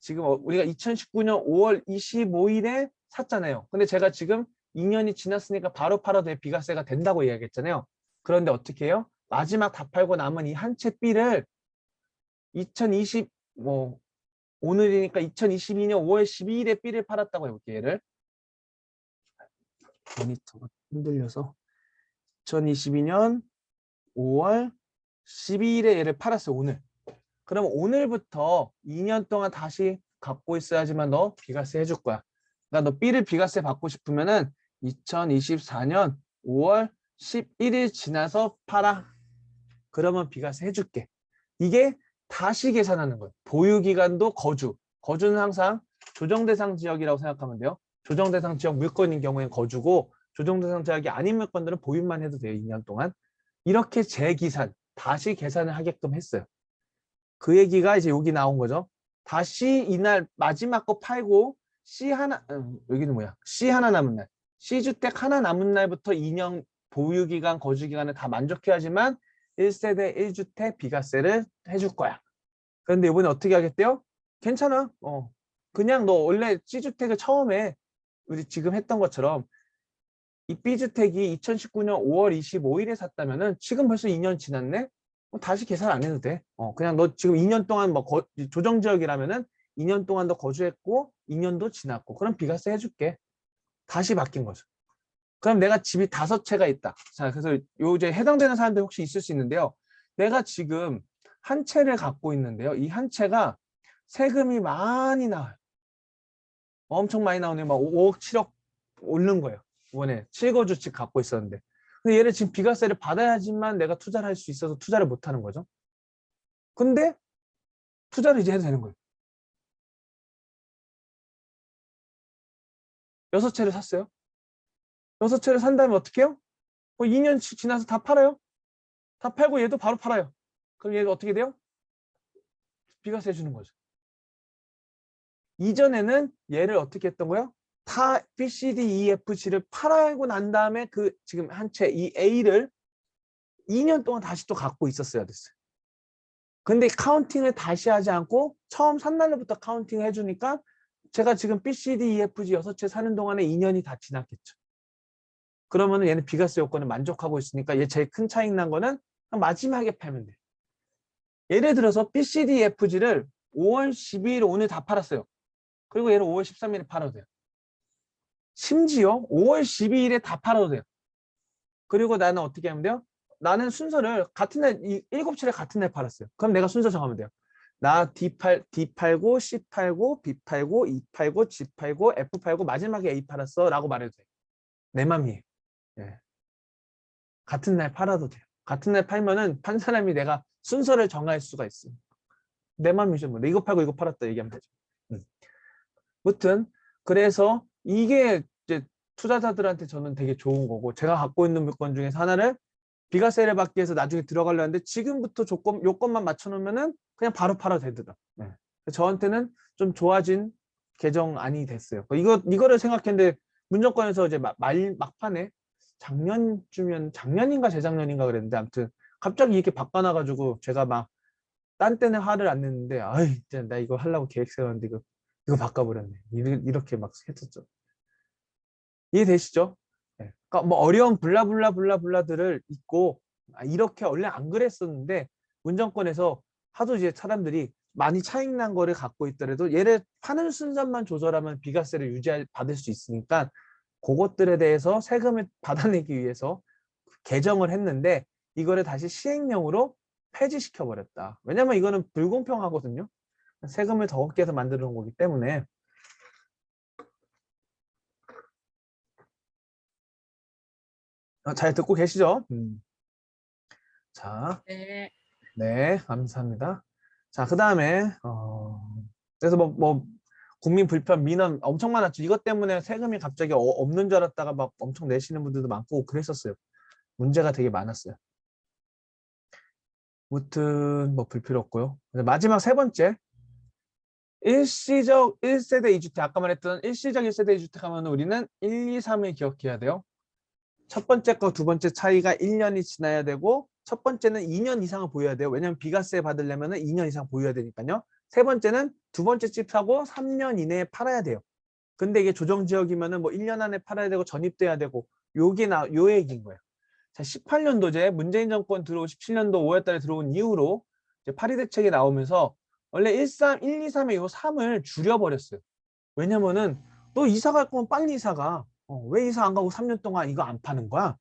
지금 우리가 2019년 5월 25일에 샀잖아요. 근데 제가 지금 2년이 지났으니까 바로 팔아도 비과세가 된다고 이야기했잖아요. 그런데 어떻게 해요? 마지막 다 팔고 남은 이 한 채 B를 2020 오늘이니까 2022년 5월 12일에 B를 팔았다고 해볼게요. 얘를. 모니터가 흔들려서 2022년 5월 12일에 얘를 팔았어요. 오늘. 그럼 오늘부터 2년 동안 다시 갖고 있어야지만 너 비과세 해줄 거야. 그러니까 너 B를 비과세 받고 싶으면은 2024년 5월 11일 지나서 팔아. 그러면 비과세 해줄게. 이게 다시 계산하는 거예요. 보유기간도 거주는 항상 조정대상 지역이라고 생각하면 돼요. 조정대상 지역 물건인 경우에는 거주고 조정대상 지역이 아닌 물건들은 보유만 해도 돼요. 2년 동안. 이렇게 재기산, 다시 계산을 하게끔 했어요. 그 얘기가 이제 여기 나온 거죠. 다시 이날 마지막 거 팔고 C 하나, 여기는 뭐야? C 하나 남은 날. C주택 하나 남은 날부터 2년 보유기간, 거주기간을 다 만족해야지만 1세대 1주택 비과세를 해줄 거야. 그런데 이번에 어떻게 하겠대요? 괜찮아. 그냥 너 원래 C주택을 처음에 우리 지금 했던 것처럼 이 B주택이 2019년 5월 25일에 샀다면은 지금 벌써 2년 지났네? 다시 계산 안 해도 돼. 그냥 너 지금 2년 동안 뭐 조정지역이라면은 2년 동안 더 거주했고 2년도 지났고 그럼 비과세 해줄게. 다시 바뀐 거죠. 그럼 내가 집이 5채가 있다. 자, 그래서 요 이제 해당되는 사람들 혹시 있을 수 있는데요. 내가 지금 한 채를 갖고 있는데요. 이 한 채가 세금이 많이 나와요. 엄청 많이 나오네요. 막 5억, 7억 오른 거예요. 이번에 7거주씩 갖고 있었는데. 근데 얘를 지금 비과세를 받아야지만 내가 투자를 할 수 있어서 투자를 못 하는 거죠. 근데 투자를 이제 해도 되는 거예요. 6채를 샀어요. 6채를 산 다음에 어떻게 해요? 2년 지나서 다 팔아요. 다 팔고 얘도 바로 팔아요. 그럼 얘가 어떻게 돼요? 비과세 해주는 거죠. 이전에는 얘를 어떻게 했던 거예요? 다 B, C, D, E, F, G를 팔아고 난 다음에 그 지금 한 채 이 A를 2년 동안 다시 또 갖고 있었어야 됐어요. 근데 카운팅을 다시 하지 않고 처음 산 날부터 카운팅을 해주니까 제가 지금 B, C, D, E, F, G 6채 사는 동안에 2년이 다 지났겠죠. 그러면 얘는 비과세 요건을 만족하고 있으니까 얘 제일 큰 차익 난 거는 마지막에 팔면 돼요. 예를 들어서 B, C, D, E, F, G를 5월 12일 오늘 다 팔았어요. 그리고 얘를 5월 13일에 팔아도 돼요. 심지어 5월 12일에 다 팔아도 돼요. 그리고 나는 어떻게 하면 돼요? 나는 순서를 같은 날, 7채를 같은 날 팔았어요. 그럼 내가 순서 정하면 돼요. 나 D 팔고, C 팔고, B 팔고, E 팔고, G 팔고, F 팔고, 마지막에 A 팔았어. 라고 말해도 돼요. 내 맘이에요. 예. 같은 날 팔아도 돼요. 같은 날 팔면은 판 사람이 내가 순서를 정할 수가 있어요. 내 맘이죠. 뭐. 이거 팔고 이거 팔았다 얘기하면 되죠. 무튼 그래서 이게 이제 투자자들한테 저는 되게 좋은 거고 제가 갖고 있는 물건 중에서 하나를 비과세를 받기 위해서 나중에 들어가려 하는데 지금부터 요건만 맞춰놓으면은 그냥 바로 팔아도 되더라. 네. 저한테는 좀 좋아진 개정안이 됐어요. 이거를 생각했는데 문정권에서 이제 막판에 작년인가 재작년인가 그랬는데 아무튼 갑자기 이렇게 바꿔놔가지고 제가 막 딴 때는 화를 안 냈는데 아이 진짜 나 이거 하려고 계획 세웠는데 이거 바꿔버렸네. 이렇게 막 했었죠. 이해되시죠? 네. 그러니까 뭐 어려운 블라블라들을 잊고 이렇게 원래 안 그랬었는데 문정권에서 하도 이제 사람들이 많이 차익 난 거를 갖고 있더라도 얘를 파는 순서만 조절하면 비과세를 받을 수 있으니까 그것들에 대해서 세금을 받아내기 위해서 개정을 했는데 이거를 다시 시행령으로 폐지시켜 버렸다. 왜냐면 이거는 불공평하거든요. 세금을 더 얻게 해서 만들어 놓은 거기 때문에. 잘 듣고 계시죠? 자, 네. 네, 감사합니다. 자, 그 다음에 그래서 뭐 국민 불편 민원 엄청 많았죠. 이것 때문에 세금이 갑자기 없는 줄 알았다가 막 엄청 내시는 분들도 많고 그랬었어요. 문제가 되게 많았어요. 무튼 뭐 불필요 없고요. 마지막 세 번째 일시적 1세대 2주택 아까 말했던 일시적 1세대 2주택 하면 우리는 1, 2, 3을 기억해야 돼요. 첫 번째 거 두 번째 차이가 1년이 지나야 되고 첫 번째는 2년 이상을 보여야 돼요. 왜냐하면 비과세 받으려면 2년 이상 보여야 되니까요. 세 번째는 두 번째 집 사고 3년 이내에 팔아야 돼요. 근데 이게 조정지역이면 뭐 1년 안에 팔아야 되고 전입돼야 되고 요 얘기인 거예요. 자, 18년도제 문재인 정권 들어오고 17년도 5월 달에 들어온 이후로 이제 파리 대책이 나오면서 원래 1, 2, 3의 요 3을 줄여버렸어요. 왜냐면은 너 이사 갈 거면 빨리 이사 가. 왜 이사 안 가고 3년 동안 이거 안 파는 거야?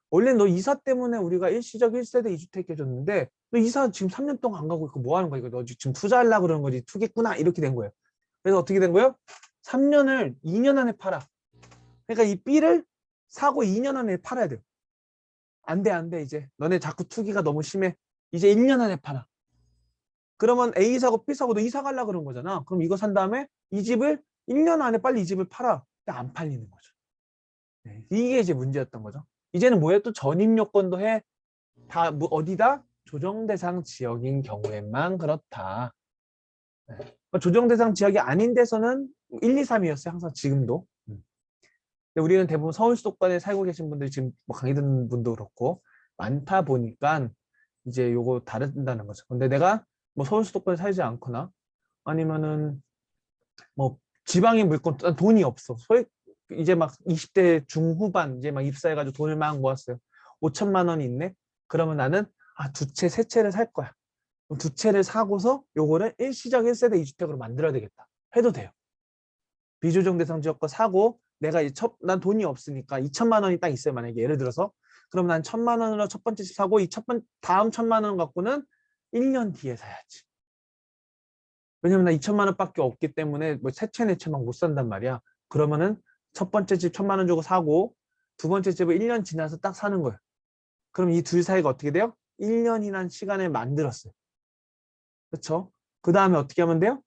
원래 너 이사 때문에 우리가 일시적 1세대 2주택 해줬는데 너 이사 지금 3년 동안 안 가고 이거 뭐 하는 거야? 이거 너 지금 투자하려고 그러는 거지. 투겠구나. 이렇게 된 거예요. 그래서 어떻게 된 거예요? 3년을 2년 안에 팔아. 그러니까 이 B를 사고 2년 안에 팔아야 돼요. 안 돼. 이제 너네 자꾸 투기가 너무 심해. 이제 1년 안에 팔아. 그러면 A 사고 B 사고 너 이사 가려고 그런 거잖아. 그럼 이거 산 다음에 이 집을 1년 안에 빨리 이 집을 팔아. 근데 안 팔리는 거죠. 네, 이게 이제 문제였던 거죠. 이제는 뭐예요? 또 전입 요건도 해. 다 뭐 어디다? 조정 대상 지역인 경우에만 그렇다. 네. 조정 대상 지역이 아닌 데서는 1, 2, 3이었어요. 항상 지금도. 근데 우리는 대부분 서울 수도권에 살고 계신 분들이 지금 뭐 강의 듣는 분도 그렇고 많다 보니까 이제 요거 다른다는 거죠. 근데 내가 뭐 서울 수도권에 살지 않거나 아니면은 뭐 지방의 물건 난 돈이 없어. 이제 막 20대 중후반 이제 막 입사해가지고 돈을 막 모았어요. 5천만 원이 있네. 그러면 나는 두 채, 세 채를 살 거야. 그럼 두 채를 사고서 요거를 일시적 1세대 2주택으로 만들어야 되겠다. 해도 돼요. 비조정 대상 지역 거 사고 내가 난 돈이 없으니까 2천만 원이 딱 있어요. 만약에 예를 들어서 그럼 난 1천만 원으로 첫 번째 집 사고 다음 1천만 원 갖고는 1년 뒤에 사야지. 왜냐면 나 2천만 원밖에 없기 때문에 뭐 세 채, 네 채 막 못 산단 말이야. 그러면은 첫 번째 집 1천만 원 주고 사고 두 번째 집을 1년 지나서 딱 사는 거예요. 그럼 이 둘 사이가 어떻게 돼요? 1년이라는 시간을 만들었어요. 그렇죠? 그 다음에 어떻게 하면 돼요?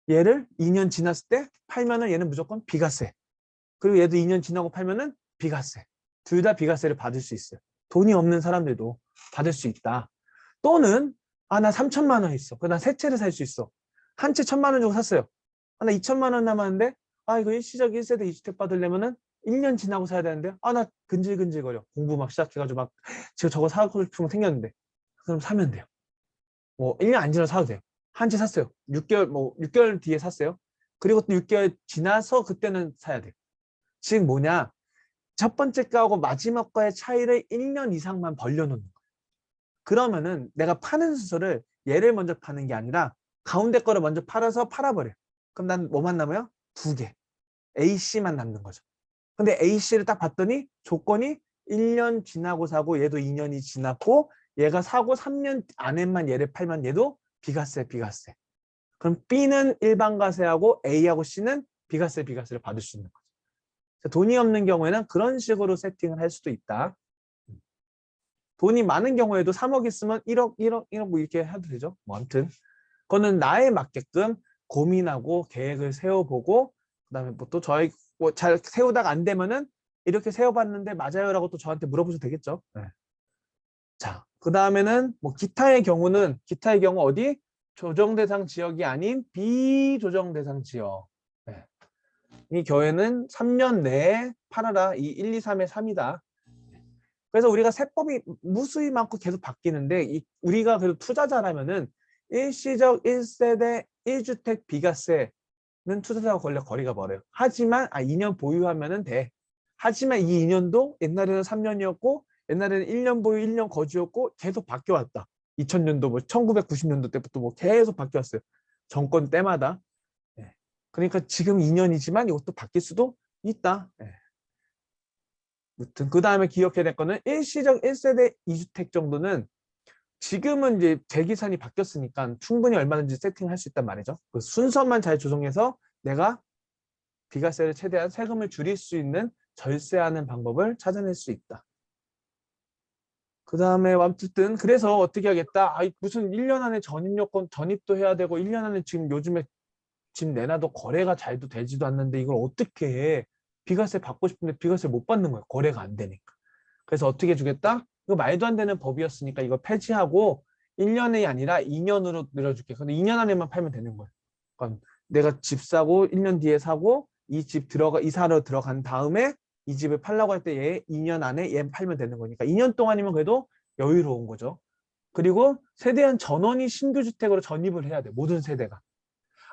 얘를 2년 지났을 때 팔면은 얘는 무조건 비과세. 그리고 얘도 2년 지나고 팔면은 비과세. 둘 다 비과세를 받을 수 있어요. 돈이 없는 사람들도 받을 수 있다. 또는 나 3천만 원 있어. 그럼 나 세 채를 살 수 있어. 한 채 1천만 원 주고 샀어요. 나 2천만 원 남았는데 이거 일시적 1세대 2주택 받으려면은 1년 지나고 사야 되는데 나 근질근질거려. 공부 막 시작해가지고 막 지금 저거 사고 싶은 거 생겼는데 그럼 사면 돼요. 뭐 1년 안 지나서 사도 돼요. 한 채 샀어요. 6개월 뒤에 샀어요. 그리고 또 6개월 지나서 그때는 사야 돼요. 즉 뭐냐? 첫 번째 거하고 마지막 거의 차이를 1년 이상만 벌려놓는 거예요. 그러면은 내가 파는 순서를 얘를 먼저 파는 게 아니라 가운데 거를 먼저 팔아서 팔아버려. 그럼 난 뭐만 남아요? 두 개. A씨만 남는 거죠. 근데 A씨를 딱 봤더니 조건이 1년 지나고 사고 얘도 2년이 지났고 얘가 사고 3년 안에만 얘를 팔면 얘도 비과세. 그럼 B는 일반과세하고 A하고 C는 비과세를 받을 수 있는 거죠. 돈이 없는 경우에는 그런 식으로 세팅을 할 수도 있다. 돈이 많은 경우에도 3억 있으면 1억 뭐 이렇게 해도 되죠. 뭐 아무튼 그거는 나에 맞게끔 고민하고 계획을 세워보고 그다음에 뭐 또 저희 뭐 잘 세우다가 안 되면은 이렇게 세워봤는데 맞아요라고 또 저한테 물어보셔도 되겠죠. 네. 자, 그다음에는 뭐 기타의 경우 어디? 조정 대상 지역이 아닌 비조정 대상 지역. 네. 이 경우에는 3년 내에 팔아라. 이 1, 2, 3의 3이다. 그래서 우리가 세법이 무수히 많고 계속 바뀌는데 우리가 그래도 투자자라면은 일시적 1세대 1주택 비과세는 투자자와 거리가 멀어요. 하지만 2년 보유하면은 돼. 하지만 이 2년도 옛날에는 3년이었고 옛날에는 1년 보유 1년 거주였고 계속 바뀌어왔다. 2000년도 뭐 1990년도 때부터 뭐 계속 바뀌었어요. 정권 때마다. 네. 그러니까 지금 2년이지만 이것도 바뀔 수도 있다. 네. 아무튼 그 다음에 기억해야 될 거는 일시적 1세대 2주택 정도는 지금은 이제 재기산이 바뀌었으니까 충분히 얼마든지 세팅할 수 있단 말이죠. 그 순서만 잘 조정해서 내가 비과세를 최대한 세금을 줄일 수 있는 절세하는 방법을 찾아낼 수 있다. 그 다음에 아무튼 그래서 어떻게 하겠다. 무슨 1년 안에 전입요건 전입도 해야 되고 1년 안에 지금 요즘에 집 내놔도 거래가 잘도 되지도 않는데 이걸 어떻게 해. 비과세 받고 싶은데 비과세 못 받는 거예요. 거래가 안 되니까. 그래서 어떻게 해주겠다? 이거 말도 안 되는 법이었으니까 이거 폐지하고 1년이 아니라 2년으로 늘려줄게. 근데 2년 안에만 팔면 되는 거예요. 그러니까 내가 집 사고 1년 뒤에 사고 이사로 들어간 다음에 이 집을 팔라고 할 때 얘 2년 안에 얘 팔면 되는 거니까 2년 동안이면 그래도 여유로운 거죠. 그리고 세대한 전원이 신규 주택으로 전입을 해야 돼. 모든 세대가.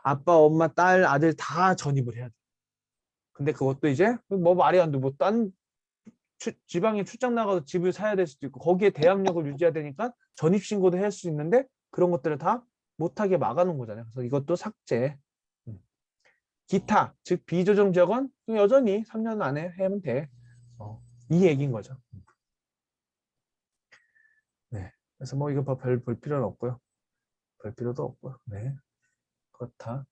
아빠, 엄마, 딸, 아들 다 전입을 해야 돼. 근데 그것도 이제 뭐 말이 안 돼. 뭐딴 지방에 출장 나가서 집을 사야 될 수도 있고 거기에 대항력을 유지해야 되니까 전입신고도 할 수 있는데 그런 것들을 다 못하게 막아놓은 거잖아요. 그래서 이것도 삭제. 기타, 즉 비조정 지역은 여전히 3년 안에 하면 돼. 이 얘기인 거죠. 네. 그래서 뭐 이거 별 볼 필요는 없고요. 별 필요도 없고요. 네. 그렇다.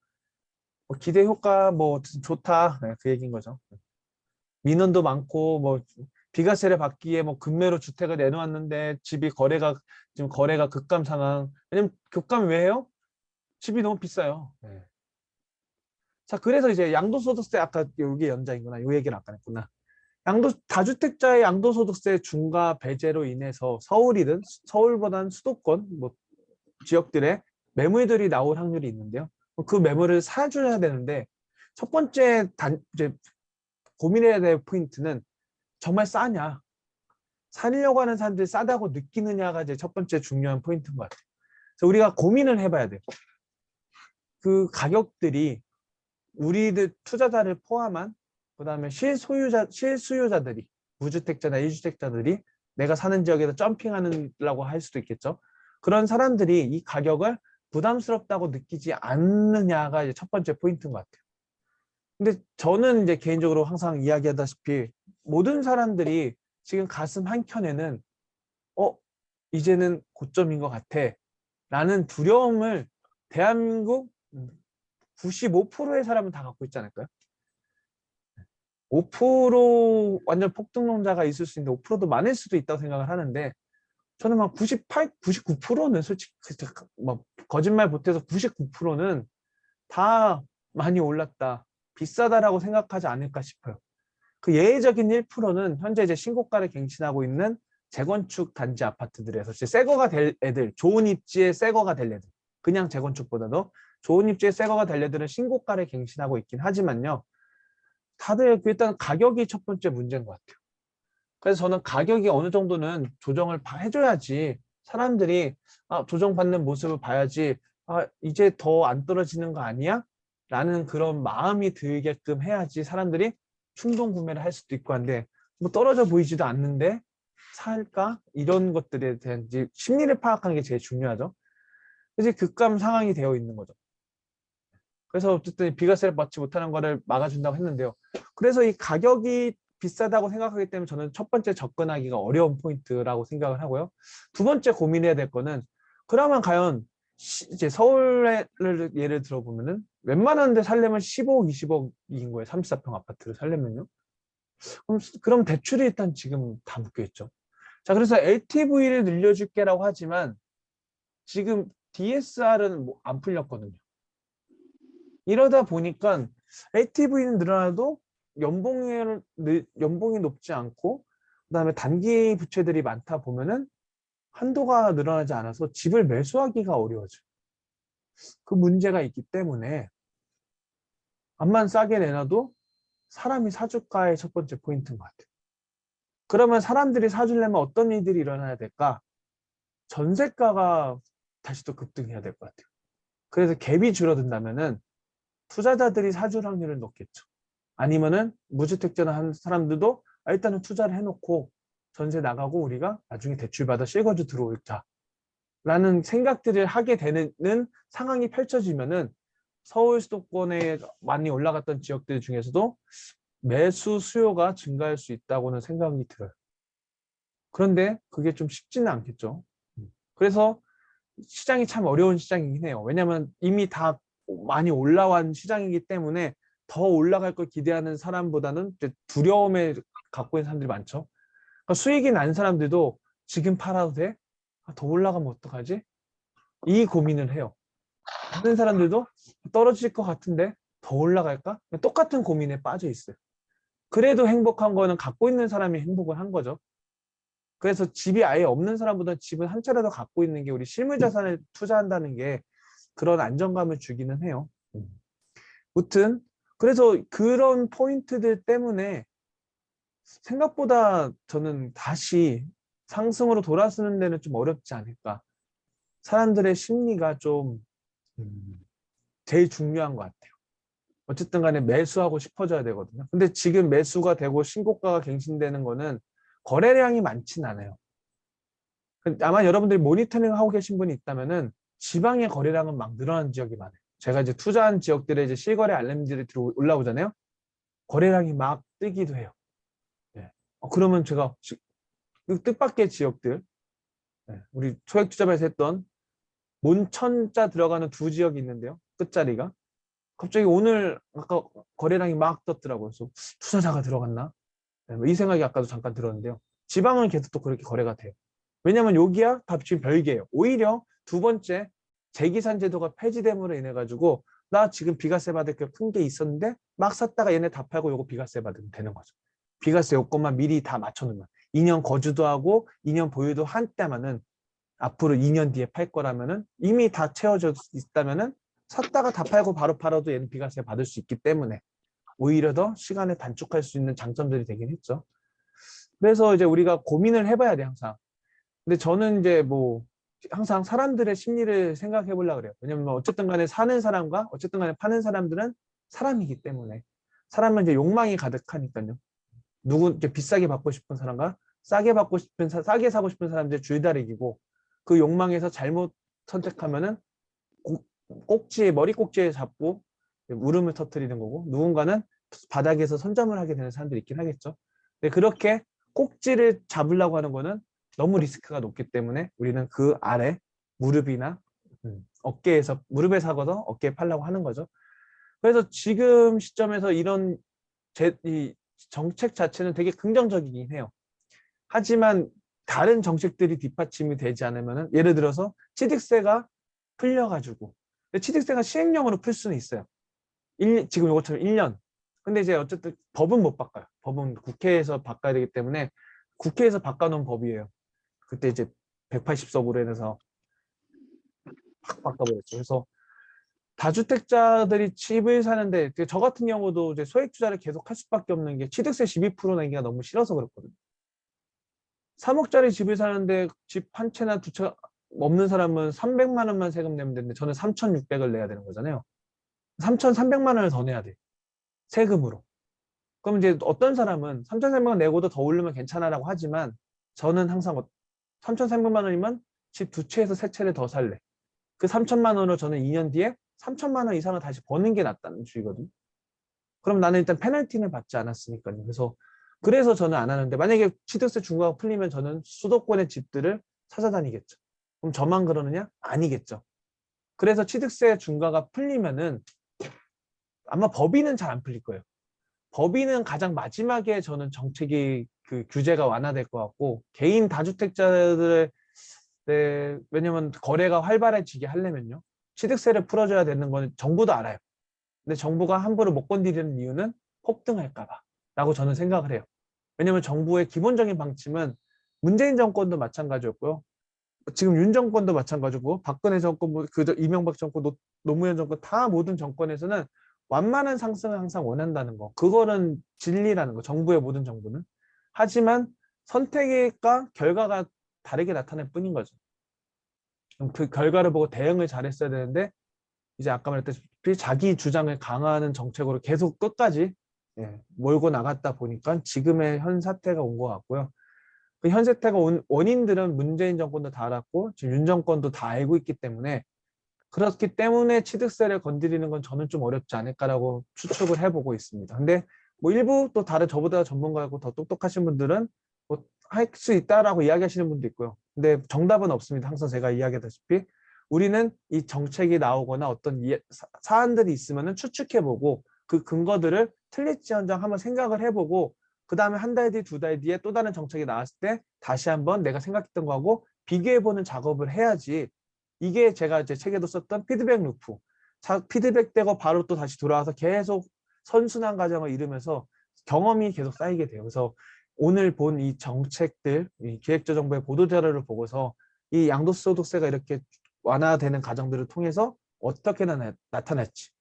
뭐 기대 효과 뭐 좋다. 네, 그 얘기인 거죠. 민원도 많고 뭐 비과세를 받기에 뭐 급매로 주택을 내놓았는데 집이 지금 거래가 급감 상황. 왜냐면 급감 왜 해요? 집이 너무 비싸요. 네. 자, 그래서 이제 양도소득세 아까 이게 연장이구나. 요 얘기를 아까 했구나. 다주택자의 양도소득세 중과 배제로 인해서 서울보다는 수도권 뭐 지역들의 매물들이 나올 확률이 있는데요. 그 매물을 사줘야 되는데 첫 번째 이제 고민해야 될 포인트는 정말 싸냐? 사려고 하는 사람들이 싸다고 느끼느냐가 이제 첫 번째 중요한 포인트인 것 같아요. 그래서 우리가 고민을 해봐야 돼요. 그 가격들이 우리들 투자자를 포함한 그다음에 실수요자들이 무주택자나 1주택자들이 내가 사는 지역에서 점핑하느라고 할 수도 있겠죠. 그런 사람들이 이 가격을 부담스럽다고 느끼지 않느냐가 이제 첫 번째 포인트인 것 같아요. 근데 저는 이제 개인적으로 항상 이야기하다시피 모든 사람들이 지금 가슴 한켠에는 이제는 고점인 것 같아 라는 두려움을 대한민국 95%의 사람은 다 갖고 있지 않을까요? 5% 완전 폭등론자가 있을 수 있는데 5%도 많을 수도 있다고 생각을 하는데 저는 막 98, 99%는 솔직히 뭐 거짓말 못해서 99%는 다 많이 올랐다. 비싸다라고 생각하지 않을까 싶어요. 그 예외적인 1%는 현재 이제 신고가를 갱신하고 있는 재건축 단지 아파트들에서 이제 새 거가 될 애들, 좋은 입지의 새 거가 될 애들, 그냥 재건축보다도 좋은 입지의 새 거가 될 애들은 신고가를 갱신하고 있긴 하지만요. 다들 일단 가격이 첫 번째 문제인 것 같아요. 그래서 저는 가격이 어느 정도는 조정을 해줘야지 사람들이 조정받는 모습을 봐야지 이제 더 안 떨어지는 거 아니야? 라는 그런 마음이 들게끔 해야지 사람들이 충동 구매를 할 수도 있고 한데 뭐 떨어져 보이지도 않는데 살까? 이런 것들에 대한 이제 심리를 파악하는 게 제일 중요하죠. 이제 급감 상황이 되어 있는 거죠. 그래서 어쨌든 비과세를 받지 못하는 거를 막아준다고 했는데요. 그래서 이 가격이 비싸다고 생각하기 때문에 저는 첫 번째 접근하기가 어려운 포인트라고 생각을 하고요. 두 번째 고민해야 될 거는 그러면 과연 이제 서울을 예를 들어보면은 웬만한 데 살려면 15억, 20억인 거예요. 34평 아파트를 살려면요. 그럼 대출이 일단 지금 다 묶여 있죠. 자, 그래서 LTV를 늘려줄게라고 하지만 지금 DSR은 뭐 안 풀렸거든요. 이러다 보니까 LTV는 늘어나도 연봉이 높지 않고 그다음에 단기 부채들이 많다 보면은 한도가 늘어나지 않아서 집을 매수하기가 어려워져요. 그 문제가 있기 때문에 암만 싸게 내놔도 사람이 사줄까의 첫 번째 포인트인 것 같아요. 그러면 사람들이 사주려면 어떤 일들이 일어나야 될까? 전세가가 다시 또 급등해야 될 것 같아요. 그래서 갭이 줄어든다면은 투자자들이 사줄 확률을 높겠죠. 아니면은 무주택자나 한 사람들도 일단은 투자를 해놓고 전세 나가고 우리가 나중에 대출받아 실거주 들어올자 라는 생각들을 하게 되는 상황이 펼쳐지면은 서울 수도권에 많이 올라갔던 지역들 중에서도 매수 수요가 증가할 수 있다고는 생각이 들어요. 그런데 그게 좀 쉽지는 않겠죠. 그래서 시장이 참 어려운 시장이긴 해요. 왜냐하면 이미 다 많이 올라온 시장이기 때문에 더 올라갈 걸 기대하는 사람보다는 두려움에 갖고 있는 사람들이 많죠. 그러니까 수익이 난 사람들도 지금 팔아도 돼? 더 올라가면 어떡하지? 이 고민을 해요. 다른 사람들도 떨어질 것 같은데 더 올라갈까? 똑같은 고민에 빠져 있어요. 그래도 행복한 거는 갖고 있는 사람이 행복을 한 거죠. 그래서 집이 아예 없는 사람보다 집은 한 채라도 갖고 있는 게 우리 실물자산에 투자한다는 게 그런 안정감을 주기는 해요. 무튼 그래서 그런 포인트들 때문에 생각보다 저는 다시 상승으로 돌아서는 데는 좀 어렵지 않을까. 사람들의 심리가 좀 제일 중요한 것 같아요. 어쨌든 간에 매수하고 싶어져야 되거든요. 근데 지금 매수가 되고 신고가가 갱신되는 거는 거래량이 많진 않아요. 아마 여러분들이 모니터링 하고 계신 분이 있다면은 지방의 거래량은 막 늘어난 지역이 많아요. 제가 이제 투자한 지역들의 이제 실거래 알림들이 올라오잖아요. 거래량이 막 뜨기도 해요. 네. 그러면 제가 뜻밖의 지역들, 네. 우리 소액투자에서 했던 몬천자 들어가는 두 지역이 있는데요. 끝자리가. 갑자기 오늘 아까 거래량이 막 떴더라고요. 그래서 투자자가 들어갔나? 네, 이 생각이 아까도 잠깐 들었는데요. 지방은 계속 또 그렇게 거래가 돼요. 왜냐하면 여기야 다 지금 별개예요. 오히려 두 번째 재기산 제도가 폐지됨으로 인해 가지고 나 지금 비과세 받을 게 큰 게 있었는데 막 샀다가 얘네 다 팔고 요거 비과세 받으면 되는 거죠. 비과세 요건만 미리 다 맞춰놓으면 2년 거주도 하고 2년 보유도 한때면은 앞으로 2년 뒤에 팔 거라면은 이미 다 채워져 있다면은 샀다가 다 팔고 바로 팔아도 얘는 비과세 받을 수 있기 때문에 오히려 더 시간을 단축할 수 있는 장점들이 되긴 했죠. 그래서 이제 우리가 고민을 해봐야 돼 항상. 근데 저는 이제 뭐 항상 사람들의 심리를 생각해 보려고 그래요. 왜냐면 어쨌든 간에 사는 사람과 어쨌든 간에 파는 사람들은 사람이기 때문에 사람은 이제 욕망이 가득하니까요. 누구 이제 비싸게 받고 싶은 사람과 싸게 받고 싶은 싸게 사고 싶은 사람들의 줄다리기고 그 욕망에서 잘못 선택하면은 꼭지에 머리 꼭지에 잡고 울음을 터뜨리는 거고 누군가는 바닥에서 선점을 하게 되는 사람들이 있긴 하겠죠. 근데 그렇게 꼭지를 잡으려고 하는 거는 너무 리스크가 높기 때문에 우리는 그 아래 무릎이나 어깨에서 무릎에 사거나 어깨에 팔려고 하는 거죠. 그래서 지금 시점에서 이런 이 정책 자체는 되게 긍정적이긴 해요. 하지만 다른 정책들이 뒷받침이 되지 않으면 예를 들어서 취득세가 풀려가지고 취득세가 시행령으로 풀 수는 있어요. 지금 이것처럼 1년. 근데 이제 어쨌든 법은 못 바꿔요. 법은 국회에서 바꿔야 되기 때문에 국회에서 바꿔놓은 법이에요. 그때 이제 180석으로 인해서 확 바꿔버렸죠. 그래서 다주택자들이 집을 사는데 저 같은 경우도 이제 소액 투자를 계속 할 수밖에 없는 게 취득세 12% 내기가 너무 싫어서 그렇거든요. 3억짜리 집을 사는데 집 한 채나 두 채 없는 사람은 300만 원만 세금 내면 되는데 저는 3,600을 내야 되는 거잖아요. 3,300만 원을 더 내야 돼. 세금으로. 그럼 이제 어떤 사람은 3,300원 내고도 더 오르면 괜찮아라고 하지만 저는 항상 3,300만 원이면 집 두 채에서 세 채를 더 살래. 그 3천만 원으로 저는 2년 뒤에 3천만 원 이상을 다시 버는 게 낫다는 주의거든요. 그럼 나는 일단 페널티는 받지 않았으니까요. 그래서 저는 안 하는데 만약에 취득세 중과가 풀리면 저는 수도권의 집들을 찾아다니겠죠. 그럼 저만 그러느냐? 아니겠죠. 그래서 취득세 중과가 풀리면은 아마 법인은 잘 안 풀릴 거예요. 법인은 가장 마지막에 저는 정책이 그 규제가 완화될 것 같고 개인 다주택자들의 왜냐면 거래가 활발해지게 하려면요. 취득세를 풀어줘야 되는 건 정부도 알아요. 근데 정부가 함부로 못 건드리는 이유는 폭등할까 봐 라고 저는 생각을 해요. 왜냐면 정부의 기본적인 방침은 문재인 정권도 마찬가지였고요. 지금 윤 정권도 마찬가지고 박근혜 정권, 이명박 정권, 노무현 정권 다 모든 정권에서는 완만한 상승을 항상 원한다는 거. 그거는 진리라는 거. 정부의 모든 정부는. 하지만 선택과 결과가 다르게 나타날 뿐인 거죠. 그럼 그 결과를 보고 대응을 잘했어야 되는데 이제 아까 말했다시피 자기 주장을 강화하는 정책으로 계속 끝까지 몰고 나갔다 보니까 지금의 현 사태가 온 것 같고요. 그 현 사태가 온 원인들은 문재인 정권도 다 알았고 지금 윤 정권도 다 알고 있기 때문에 그렇기 때문에 취득세를 건드리는 건 저는 좀 어렵지 않을까라고 추측을 해보고 있습니다. 근데 뭐 일부 또 다른 저보다 전문가고 더 똑똑하신 분들은 뭐 할 수 있다라고 이야기하시는 분도 있고요. 근데 정답은 없습니다. 항상 제가 이야기하다시피 우리는 이 정책이 나오거나 어떤 사안들이 있으면 추측해보고 그 근거들을 틀릴지언정 한번 생각을 해보고 그 다음에 한 달 뒤, 두 달 뒤에 또 다른 정책이 나왔을 때 다시 한번 내가 생각했던 거하고 비교해보는 작업을 해야지 이게 제가 이제 책에도 썼던 피드백 루프. 피드백되고 바로 또 다시 돌아와서 계속 선순환 과정을 이루면서 경험이 계속 쌓이게 돼요. 그래서 오늘 본 이 정책들, 이 기획재정부의 보도자료를 보고서 이 양도소득세가 이렇게 완화되는 과정들을 통해서 어떻게 나타날지.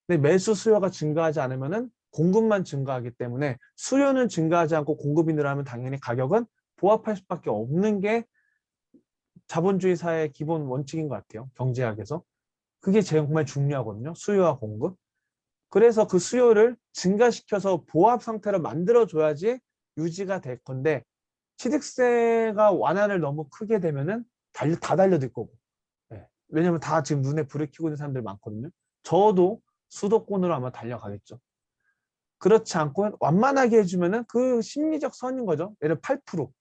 근데 매수 수요가 증가하지 않으면은 공급만 증가하기 때문에 수요는 증가하지 않고 공급이 늘어나면 당연히 가격은 보합할 수밖에 없는 게 자본주의 사회의 기본 원칙인 것 같아요. 경제학에서. 그게 정말 중요하거든요. 수요와 공급. 그래서 그 수요를 증가시켜서 보합 상태로 만들어줘야지 유지가 될 건데 취득세가 완화를 너무 크게 되면은 다 달려들 거고. 네. 왜냐면 다 지금 눈에 불을 켜고 있는 사람들이 많거든요. 저도 수도권으로 아마 달려가겠죠. 그렇지 않고 완만하게 해주면은 그 심리적 선인 거죠. 예를 들어 8%.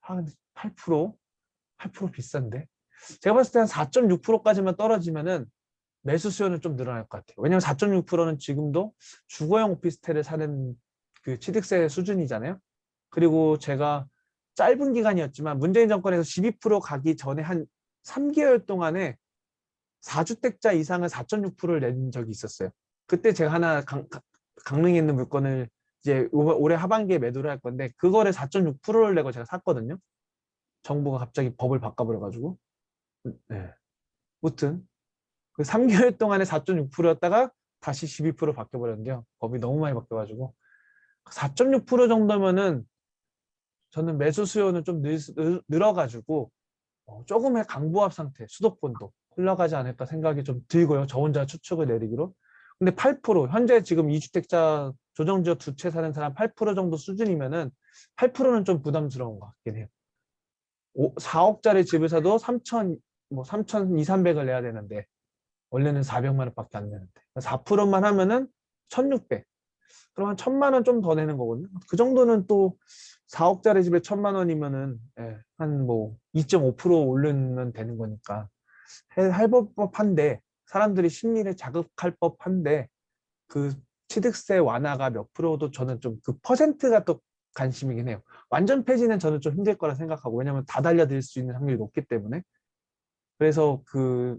아, 근데 8% 비싼데. 제가 봤을 때 한 4.6%까지만 떨어지면은 매수 수요는 좀 늘어날 것 같아요. 왜냐면 4.6%는 지금도 주거용 오피스텔을 사는 그 취득세 수준이잖아요. 그리고 제가 짧은 기간이었지만 문재인 정권에서 12% 가기 전에 한 3개월 동안에 4주택자 이상은 4.6%를 낸 적이 있었어요. 그때 제가 하나 강릉에 있는 물건을 이제 올해 하반기에 매도를 할 건데 그거를 4.6%를 내고 제가 샀거든요. 정부가 갑자기 법을 바꿔버려가지고. 네. 무튼 그 3개월 동안에 4.6%였다가 다시 12% 바뀌어버렸는데요. 법이 너무 많이 바뀌어가지고 4.6% 정도면은 저는 매수 수요는 좀 늘어가지고 조금의 강보합 상태, 수도권도 흘러가지 않을까 생각이 좀 들고요. 저 혼자 추측을 내리기로. 근데 8%, 현재 지금 2주택자 조정지역 두 채 사는 사람 8% 정도 수준이면은 8%는 좀 부담스러운 것 같긴 해요. 4억짜리 집을 사도 3천, 뭐 3천 2, 300을 내야 되는데 원래는 400만 원밖에 안 내는데 4%만 하면은 1,600. 그럼 한 1,000만 원 좀 더 내는 거거든요. 그 정도는 또 4억짜리 집에 1,000만 원이면은 한 뭐 2.5% 오르면 되는 거니까 할 법한데 사람들이 심리를 자극할 법한데 그 취득세 완화가 몇 프로도 저는 좀 그 퍼센트가 또 관심이긴 해요. 완전 폐지는 저는 좀 힘들 거라 생각하고 왜냐면 다 달려들 수 있는 확률이 높기 때문에 그래서 그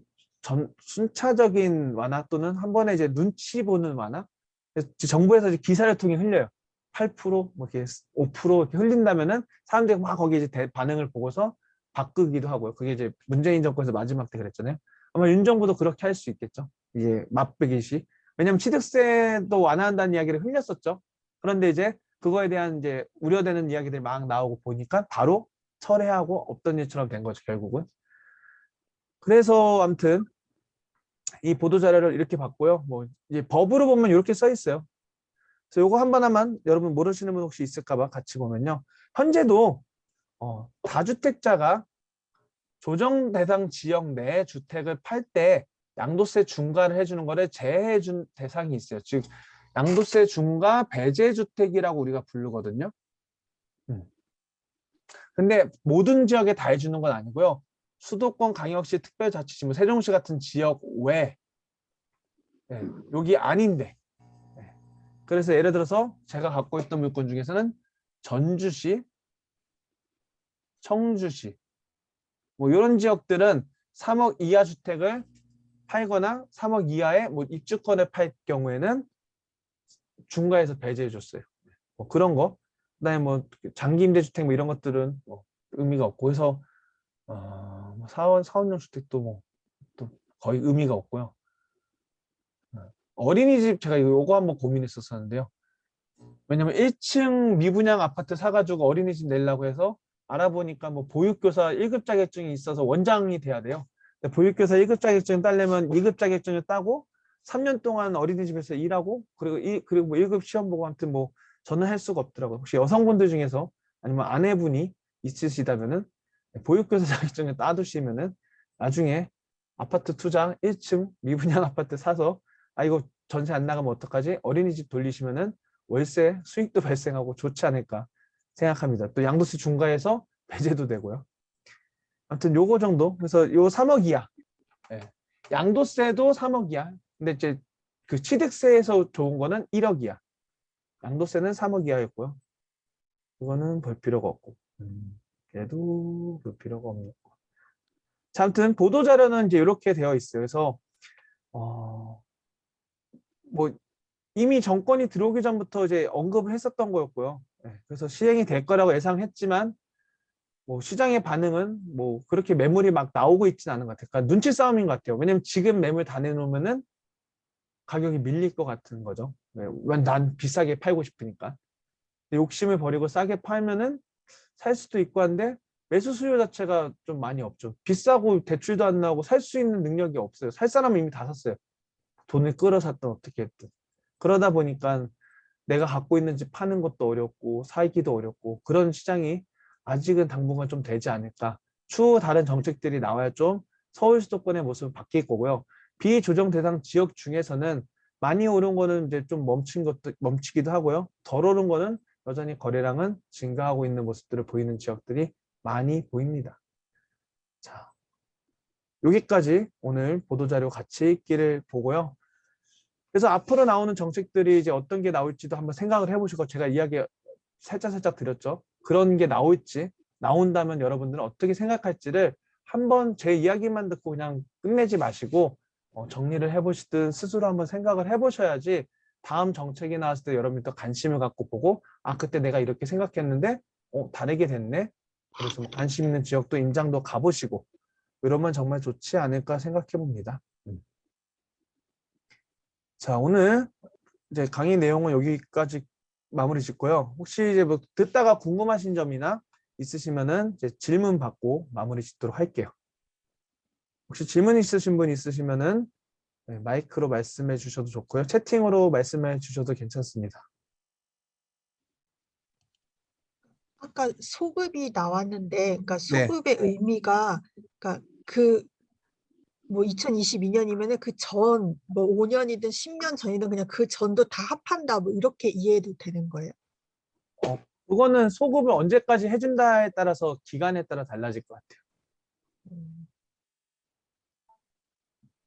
순차적인 완화 또는 한 번에 이제 눈치 보는 완화 그래서 정부에서 이제 기사를 통해 흘려요. 8%, 뭐 이렇게 5% 이렇게 흘린다면은 사람들이 막 거기에 이제 반응을 보고서 바꾸기도 하고요. 그게 이제 문재인 정권에서 마지막 때 그랬잖아요. 아마 윤 정부도 그렇게 할 수 있겠죠. 이제 맛보기시. 왜냐면 취득세도 완화한다는 이야기를 흘렸었죠. 그런데 이제 그거에 대한 이제 우려되는 이야기들이 막 나오고 보니까 바로 철회하고 없던 일처럼 된 거죠, 결국은. 그래서 아무튼 이 보도 자료를 이렇게 봤고요. 뭐 이제 법으로 보면 이렇게 써 있어요. 그래서 요거 하나만 여러분 모르시는 분 혹시 있을까봐 같이 보면요. 현재도 다주택자가 조정 대상 지역 내 주택을 팔 때 양도세 중과를 해주는 거를 제외해 준 대상이 있어요. 즉 양도세 중과 배제 주택이라고 우리가 부르거든요. 근데 모든 지역에 다 해주는 건 아니고요. 수도권, 광역시, 특별자치시, 뭐 세종시 같은 지역 외 여기 아닌데 그래서 예를 들어서 제가 갖고 있던 물건 중에서는 전주시, 청주시 뭐 이런 지역들은 3억 이하 주택을 팔거나 3억 이하의 뭐 입주권을 팔 경우에는 중과에서 배제해 줬어요. 뭐 그런 거. 그다음에 뭐 장기 임대주택 뭐 이런 것들은 뭐 의미가 없고 그래서 사원용 주택도 뭐 또 거의 의미가 없고요. 어린이집 제가 요거 한번 고민했었었는데요. 왜냐면 1층 미분양 아파트 사가지고 어린이집 내려고 해서 알아보니까 뭐 보육교사 1급 자격증이 있어서 원장이 돼야 돼요. 보육교사 1급 자격증 따려면 2급 자격증을 따고 3년 동안 어린이집에서 일하고 그리고 뭐 1급 시험 보고 아무튼 뭐 저는 할 수가 없더라고요. 혹시 여성분들 중에서 아니면 아내분이 있으시다면은 보육교사 자격증을 따두시면은 나중에 아파트 투자 1층 미분양 아파트 사서 이거 전세 안 나가면 어떡하지? 어린이집 돌리시면은 월세 수익도 발생하고 좋지 않을까 생각합니다. 또 양도세 중과해서 배제도 되고요. 아무튼 요거 정도. 그래서 요 3억 이하. 양도세도 3억 이하. 근데 이제 그 취득세에서 좋은 거는 1억 이하. 양도세는 3억 이하였고요. 이거는 볼 필요가 없고. 얘도 볼 필요가 없는 거. 자, 아무튼 보도 자료는 이제 이렇게 되어 있어요. 그래서 뭐 이미 정권이 들어오기 전부터 이제 언급을 했었던 거였고요. 그래서 시행이 될 거라고 예상했지만 뭐 시장의 반응은 뭐 그렇게 매물이 막 나오고 있지는 않은 것 같아요. 그러니까 눈치 싸움인 것 같아요. 왜냐면 지금 매물 다 내놓으면은 가격이 밀릴 것 같은 거죠. 난 비싸게 팔고 싶으니까. 욕심을 버리고 싸게 팔면은 살 수도 있고 한데 매수 수요 자체가 좀 많이 없죠. 비싸고 대출도 안 나오고 살 수 있는 능력이 없어요. 살 사람은 이미 다 샀어요. 돈을 끌어 샀든 어떻게 했든. 그러다 보니까 내가 갖고 있는 집 파는 것도 어렵고 사기도 어렵고 그런 시장이 아직은 당분간 좀 되지 않을까. 추후 다른 정책들이 나와야 좀 서울 수도권의 모습은 바뀔 거고요. 비조정 대상 지역 중에서는 많이 오른 거는 이제 좀 멈추기도 하고요. 덜 오른 거는 여전히 거래량은 증가하고 있는 모습들을 보이는 지역들이 많이 보입니다. 자, 여기까지 오늘 보도자료 같이 읽기를 보고요. 그래서 앞으로 나오는 정책들이 이제 어떤 게 나올지도 한번 생각을 해보시고 제가 이야기 살짝 드렸죠. 그런 게 나올지 나온다면 여러분들은 어떻게 생각할지를 한번 제 이야기만 듣고 그냥 끝내지 마시고 정리를 해보시든 스스로 한번 생각을 해보셔야지 다음 정책이 나왔을 때 여러분이 또 관심을 갖고 보고 아 그때 내가 이렇게 생각했는데 다르게 됐네. 그래서 뭐 관심 있는 지역도 임장도 가보시고 이러면 정말 좋지 않을까 생각해 봅니다. 자, 오늘 이제 강의 내용은 여기까지 마무리 짓고요. 혹시 이제 뭐 듣다가 궁금하신 점이나 있으시면은 이제 질문 받고 마무리 짓도록 할게요. 혹시 질문 있으신 분 있으시면은 네, 마이크로 말씀해 주셔도 좋고요. 채팅으로 말씀해 주셔도 괜찮습니다. 아까 소급이 나왔는데, 그러니까 네. 소급의 의미가, 그러니까 그 뭐 2022년이면은 그 전, 뭐 5년이든 10년 전이든 그냥 그 전도 다 합한다, 뭐 이렇게 이해해도 되는 거예요. 그거는 소급을 언제까지 해준다에 따라서 기간에 따라 달라질 것 같아요. 음,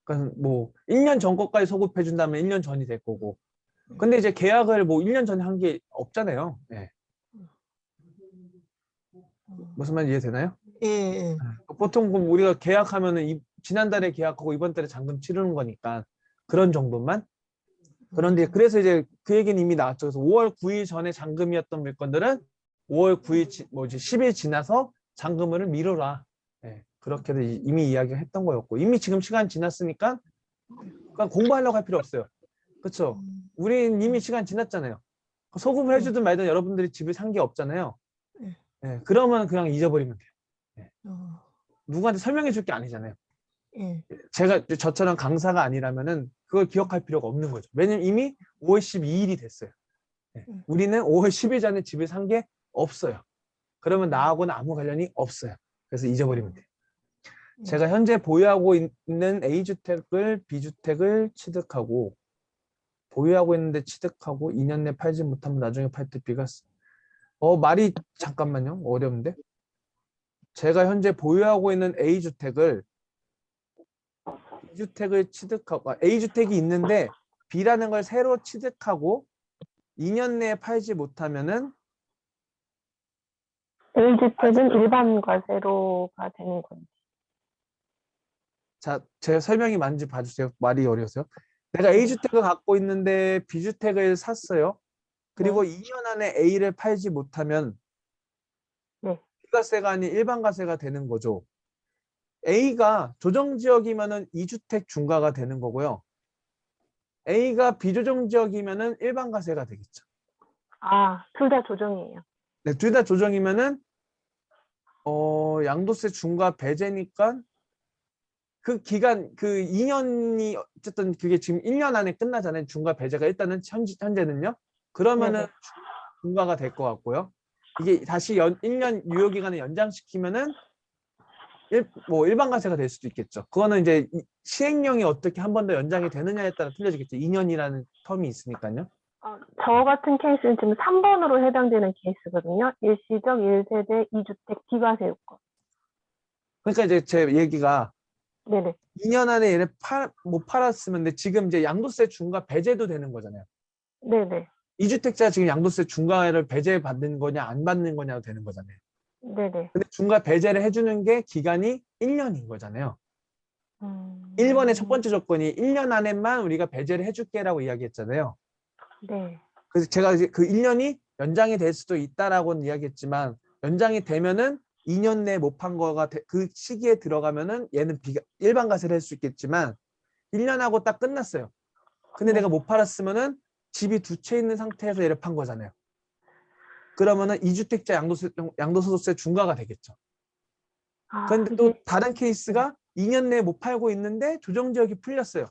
그러니까 뭐 1년 전 것까지 소급해 준다면 1년 전이 될 거고. 근데 이제 계약을 뭐 1년 전에 한 게 없잖아요. 네. 무슨 말 이해되나요? 예, 예. 보통 그럼 우리가 계약하면은 지난달에 계약하고 이번 달에 잔금 치르는 거니까 그런 정도만. 그런데 그래서 이제 그 얘기는 이미 나왔죠. 그래서 5월 9일 전에 잔금이었던 물건들은 5월 9일 뭐지 10일 지나서 잔금을 미뤄라. 네, 그렇게도 이미 이야기를 했던 거였고 이미 지금 시간 지났으니까 그냥 공부하려고 할 필요 없어요. 그렇죠? 우린 이미 시간 지났잖아요. 소급을 해주든 말든 여러분들이 집을 산 게 없잖아요. 네, 그러면 그냥 잊어버리면 돼요. 네. 누구한테 설명해 줄 게 아니잖아요. 제가 저처럼 강사가 아니라면은 그걸 기억할 필요가 없는 거죠. 왜냐면 이미 5월 12일이 됐어요. 네. 우리는 5월 10일 전에 집을 산 게 없어요. 그러면 나하고는 아무 관련이 없어요. 그래서 잊어버리면 돼요. 제가 현재 보유하고 있는 A주택을 B주택을 취득하고 보유하고 있는데 취득하고 2년 내 팔지 못하면 나중에 팔 때 B가 말이 잠깐만요. 어려운데. 제가 현재 보유하고 있는 A주택을 B주택을 취득하고 A주택이 있는데 B라는 걸 새로 취득하고 2년 내에 팔지 못하면은 A주택은 일반 과세로가 되는 건지. 자, 제 설명이 맞는지 봐주세요. 말이 어려우세요. 내가 A주택을 갖고 있는데 B주택을 샀어요. 그리고 2년 안에 A를 팔지 못하면 비과세가 아닌 일반과세가 되는 거죠. A가 조정지역이면은 2주택 중과가 되는 거고요. A가 비조정지역이면은 일반과세가 되겠죠. 아, 둘 다 조정이에요. 네, 둘 다 조정이면은 양도세 중과 배제니까 그 기간 그 2년이 어쨌든 그게 지금 1년 안에 끝나잖아요. 중과 배제가 일단은 현재는요. 그러면은 네네. 중과가 될 것 같고요. 이게 다시 1년 유효기간을 연장시키면은 일반과세가 될 수도 있겠죠. 그거는 이제 시행령이 어떻게 한 번 더 연장이 되느냐에 따라 틀려지겠죠. 2년이라는 텀이 있으니까요. 저 같은 케이스는 지금 3번으로 해당되는 케이스거든요. 일시적 1세대 2주택 비과세 요건. 그러니까 이제 제 얘기가 네네. 2년 안에 얘를 못 팔았으면 근데 지금 이제 양도세 중과 배제도 되는 거잖아요. 네네. 2주택자 지금 양도세 중과를 배제 받는 거냐 안 받는 거냐도 되는 거잖아요. 네네. 근데 중과 배제를 해주는 게 기간이 1년인 거잖아요. 1번의 첫 번째 조건이 1년 안에만 우리가 배제를 해줄게라고 이야기했잖아요. 네. 그래서 제가 이제 그 1년이 연장이 될 수도 있다라고는 이야기했지만 연장이 되면은 2년 내에 못 판 거가 그 시기에 들어가면은 얘는 일반 과세를 할 수 있겠지만 1년하고 딱 끝났어요. 근데 내가 못 팔았으면은 집이 두 채 있는 상태에서 얘를 판 거잖아요. 그러면은 2주택자 양도소득세 중과가 되겠죠. 그런데 또 다른 케이스가 2년 내에 못 팔고 있는데 조정지역이 풀렸어요.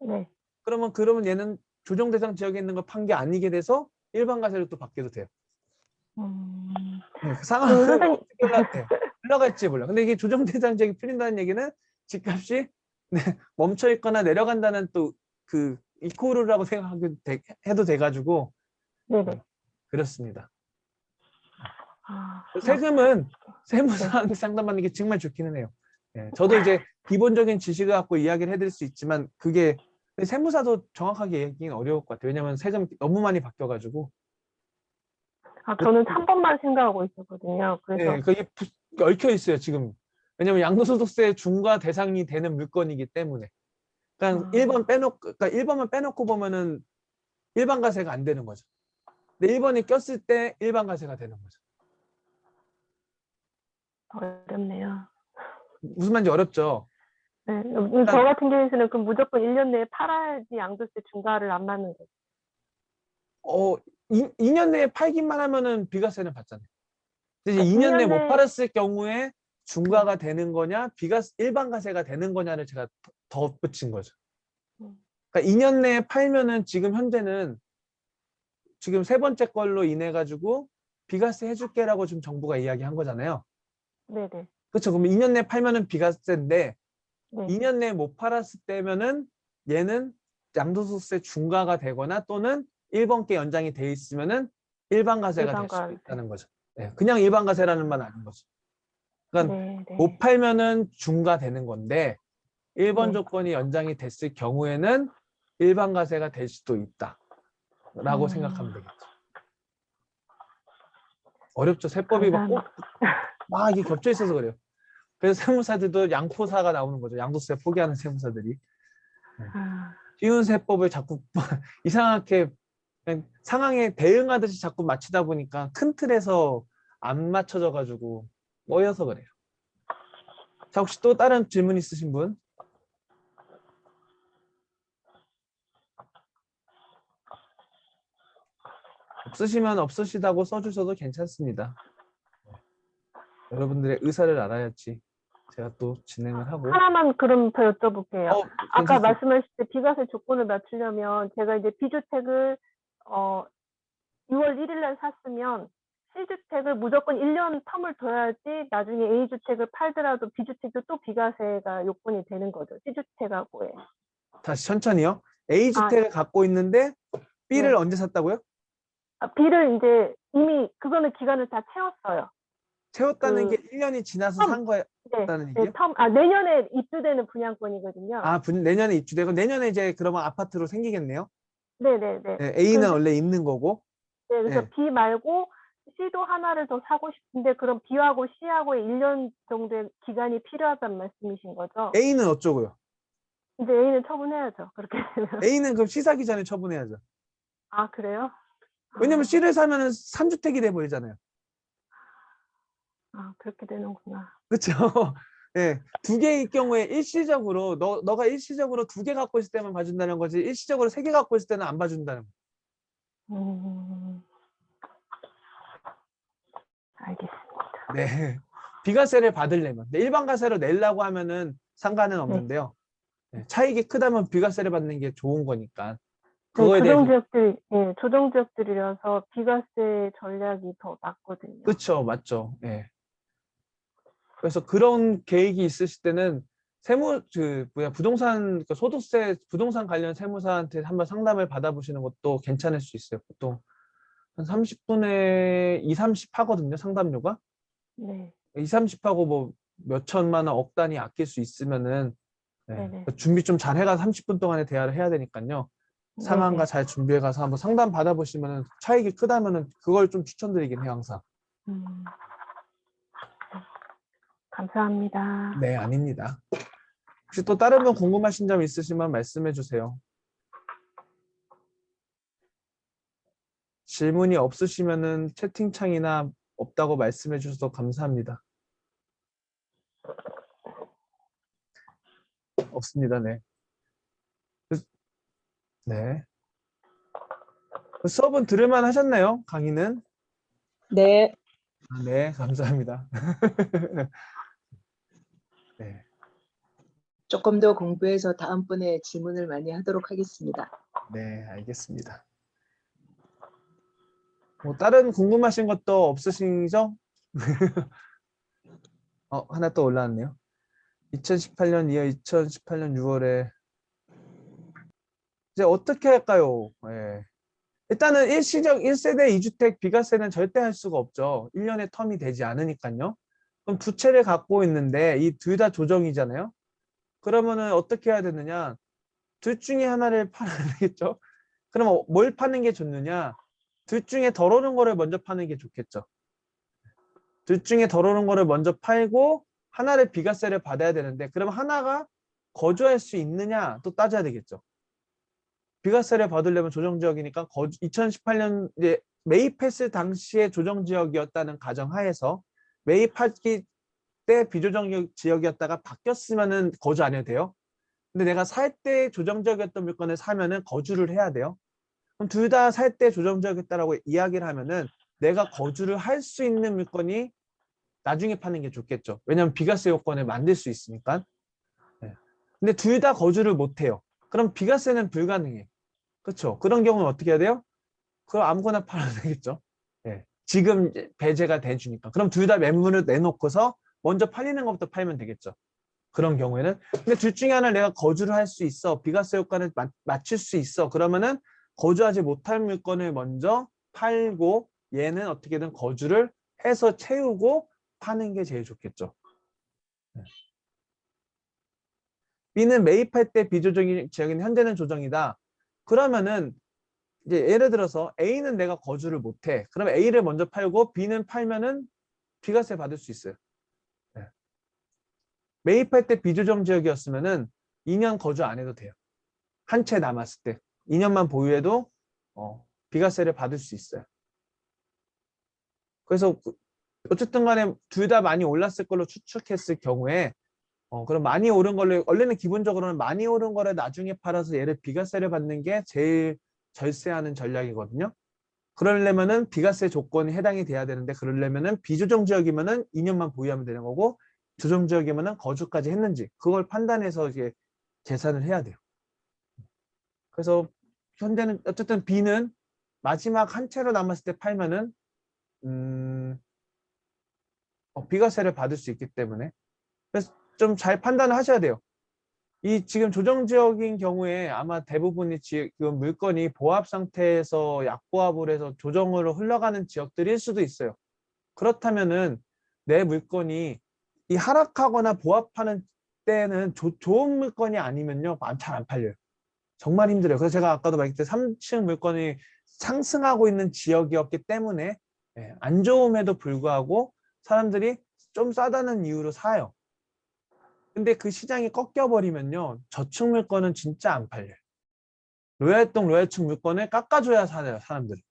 네. 그러면 얘는 조정 대상 지역에 있는 걸 판 게 아니게 돼서 일반 과세를 또 받게도 돼요. 네, 그 상황은 선생님. 흘러갈지 몰라. 근데 이게 조정 대상 지역이 풀린다는 얘기는 집값이 멈춰 있거나 내려간다는 또 그 이코르라고 해도 돼가지고 네네. 그렇습니다. 아, 세금은 세무사한테 상담하는 게 정말 좋기는 해요. 네, 저도 이제 기본적인 지식을 갖고 이야기를 해드릴 수 있지만 그게 세무사도 정확하게 얘기하기는 어려울 것 같아요. 왜냐하면 세금이 너무 많이 바뀌어가지고. 저는 3번만 생각하고 있었거든요. 그래서 네, 그게 얽혀 있어요. 지금 왜냐면 양도소득세 중과 대상이 되는 물건이기 때문에. 그러니까 1번 빼놓고, 그러니까 1번만 빼놓고 보면은 일반과세가 안 되는 거죠. 근데 1번이 꼈을 때 일반과세가 되는 거죠. 어렵네요. 무슨 말인지 어렵죠? 네, 저 같은 경우에는 그럼 무조건 1년 내에 팔아야지 양도세 중과를 안 맞는 거죠. 2년 내에 팔기만 하면은 비과세는 받잖아요. 근데 이제 그러니까 2년 내에 못 2년 팔았을 경우에 중과가 되는 거냐, 일반과세가 되는 거냐를 제가 덧붙인 거죠. 그러니까 2년 내에 팔면은 지금 현재는 지금 세 번째 걸로 인해 가지고 비과세 해줄게라고 지금 정부가 이야기한 거잖아요. 네네. 그렇죠. 그럼 2년 내에 팔면은 비과세인데 네. 2년 내에 못 팔았을 때면은 얘는 양도소득세 중과가 되거나 또는 1번께 연장이 돼 있으면은 일반과세가 될 수도 일반과세. 있다는 거죠. 네, 그냥 일반과세라는 말 아닌 거죠. 그러니까 네, 네. 못 팔면은 중과되는 건데 1번 네. 조건이 연장이 됐을 경우에는 일반과세가 될 수도 있다라고 생각하면 되겠죠. 어렵죠. 세법이 막 이게 겹쳐 있어서 그래요. 그래서 세무사들도 양포사가 나오는 거죠. 양도세 포기하는 세무사들이. 쉬운 세법을 자꾸 이상하게 그냥 상황에 대응하듯이 자꾸 맞추다 보니까 큰 틀에서 안 맞춰져 가지고 꼬여서 그래요. 자, 혹시 또 다른 질문 있으신 분? 없으시면 없으시다고 써주셔도 괜찮습니다. 여러분들의 의사를 알아야지 제가 또 진행을 하고. 하나만 그럼 더 여쭤볼게요. 아까 괜찮습니다. 말씀하실 때 비과세 조건을 맞추려면 제가 이제 B주택을 6월 1일 날 샀으면 C주택을 무조건 1년 텀을 둬야지 나중에 A주택을 팔더라도 B주택도 또 비과세가 요건이 되는 거죠. C주택하고의. 다시 천천히요. A주택을 갖고 있는데 B를 네. 언제 샀다고요? B를 이제 이미 그거는 기간을 다 채웠어요. 채웠다는 게 1년이 지나서 산 거였다는 얘기요? 내년에 입주되는 분양권이거든요. 내년에 입주되고 내년에 이제 그러면 아파트로 생기겠네요. 네네네. 네, A는 원래 있는 거고. 네, 그래서 네. B 말고 C도 하나를 더 사고 싶은데 그럼 B하고 C하고의 1년 정도의 기간이 필요하다는 말씀이신 거죠? A는 어쩌고요? 이제 A는 처분해야죠. 그렇게 되면. A는 그럼 C 사기 전에 처분해야죠. 아, 그래요? 왜냐면 C를 사면은 3주택이 돼 버리잖아요. 그렇게 되는구나. 그렇죠? 네, 두 개일 경우에 일시적으로 너가 일시적으로 2개 갖고 있을 때만 봐준다는 거지 일시적으로 3개 갖고 있을 때는 안 봐준다는 거예요. 알겠습니다. 네. 비과세를 받으려면 일반과세로 내려고 하면은 상관은 없는데요. 네, 차익이 크다면 비과세를 받는 게 좋은 거니까. 그거에 대해서 조정지역들이라서 비과세 전략이 더 낫거든요. 그렇죠, 맞죠. 예. 그래서 그런 계획이 있으실 때는 부동산 소득세 부동산 관련 세무사한테 한번 상담을 받아보시는 것도 괜찮을 수 있어요. 보통 한 30분에 2, 30 하거든요, 상담료가. 네. 2, 30 하고 뭐 몇 천만 원, 억 단위 아낄 수 있으면은 네네. 준비 좀 잘 해가 30분 동안에 대화를 해야 되니까요. 상황과 네네. 잘 준비해 가서 한번 상담 받아보시면은 차익이 크다면은 그걸 좀 추천드리긴 해요, 항상. 감사합니다. 네, 아닙니다. 혹시 또 다른 분 궁금하신 점 있으시면 말씀해 주세요. 질문이 없으시면은 채팅창이나 없다고 말씀해 주셔서 감사합니다. 없습니다. 네. 네. 수업은 들을만 하셨나요? 강의는? 네. 네, 감사합니다. 네. 조금 더 공부해서 다음번에 질문을 많이 하도록 하겠습니다. 네, 알겠습니다. 뭐 다른 궁금하신 것도 없으시죠? 하나 또 올라왔네요. 2018년 이어 2018년 6월에 이제 어떻게 할까요? 예. 일단은 일시적 1세대 2주택 비과세는 절대 할 수가 없죠. 1년의 텀이 되지 않으니까요. 그럼 두 채를 갖고 있는데 이 둘 다 조정이잖아요. 그러면은 어떻게 해야 되느냐? 둘 중에 하나를 팔아야 되겠죠. 그러면 뭘 파는 게 좋느냐? 둘 중에 덜 오른 거를 먼저 파는 게 좋겠죠. 둘 중에 덜 오른 거를 먼저 팔고 하나를 비과세를 받아야 되는데 그럼 하나가 거주할 수 있느냐 또 따져야 되겠죠. 비과세를 받으려면 조정지역이니까 2018년 이제 매입했을 당시에 조정지역이었다는 가정하에서 매입하기 때 비조정지역이었다가 바뀌었으면은 거주 안 해도 돼요. 근데 내가 살 때 조정지역이었던 물건을 사면은 거주를 해야 돼요. 그럼 둘 다 살 때 조정지역이었다라고 이야기를 하면은 내가 거주를 할 수 있는 물건이 나중에 파는 게 좋겠죠. 왜냐하면 비과세 요건을 만들 수 있으니까. 네. 근데 둘 다 거주를 못 해요. 그럼 비과세는 불가능해. 그렇죠. 그런 경우는 어떻게 해야 돼요? 그럼 아무거나 팔아도 되겠죠. 네. 지금 이제 배제가 돼주니까. 그럼 둘 다 매물을 내놓고서 먼저 팔리는 것부터 팔면 되겠죠. 그런 경우에는. 근데 둘 중에 하나를 내가 거주를 할 수 있어. 비과세 효과를 맞출 수 있어. 그러면은 거주하지 못할 물건을 먼저 팔고 얘는 어떻게든 거주를 해서 채우고 파는 게 제일 좋겠죠. B는 매입할 때 비조정 지역인 현재는 조정이다. 그러면은 이제 예를 들어서 A는 내가 거주를 못해. 그러면 A를 먼저 팔고 B는 팔면은 비과세 받을 수 있어요. 네. 매입할 때 비조정 지역이었으면은 2년 거주 안 해도 돼요. 한 채 남았을 때 2년만 보유해도 비과세를 받을 수 있어요. 그래서 어쨌든 간에 둘 다 많이 올랐을 걸로 추측했을 경우에 그럼 많이 오른 걸로 원래는 기본적으로는 많이 오른 거를 나중에 팔아서 얘를 비과세를 받는 게 제일 절세하는 전략이거든요. 그러려면은 비과세 조건이 해당이 돼야 되는데 그러려면은 비조정 지역이면은 2년만 보유하면 되는 거고 조정 지역이면은 거주까지 했는지 그걸 판단해서 이제 계산을 해야 돼요. 그래서 현재는 어쨌든 B는 마지막 한 채로 남았을 때 팔면은 비과세를 받을 수 있기 때문에 그래서 좀 잘 판단을 하셔야 돼요. 이 지금 조정지역인 경우에 아마 대부분이 지금 물건이 보합 상태에서 약보합을 해서 조정으로 흘러가는 지역들일 수도 있어요. 그렇다면은 내 물건이 이 하락하거나 보합하는 때는 좋은 물건이 아니면요 잘 안 팔려요. 정말 힘들어요. 그래서 제가 아까도 말했듯이 3층 물건이 상승하고 있는 지역이었기 때문에 안 좋음에도 불구하고 사람들이 좀 싸다는 이유로 사요. 근데 그 시장이 꺾여버리면요 저층 물건은 진짜 안 팔려요. 로얄동 로얄층 물건을 깎아줘야 사요. 사람들이.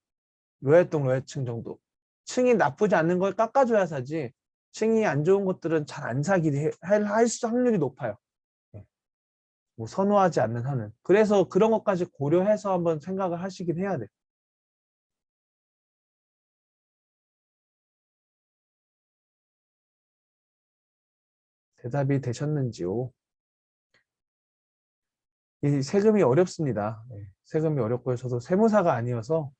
로얄동 로얄층 정도. 층이 나쁘지 않은 걸 깎아줘야 사지 층이 안 좋은 것들은 잘 안 사기 할 확률이 높아요. 뭐 선호하지 않는 한은. 그래서 그런 것까지 고려해서 한번 생각을 하시긴 해야 돼요. 대답이 되셨는지요? 이 세금이 어렵습니다. 세금이 어렵고요. 저도 세무사가 아니어서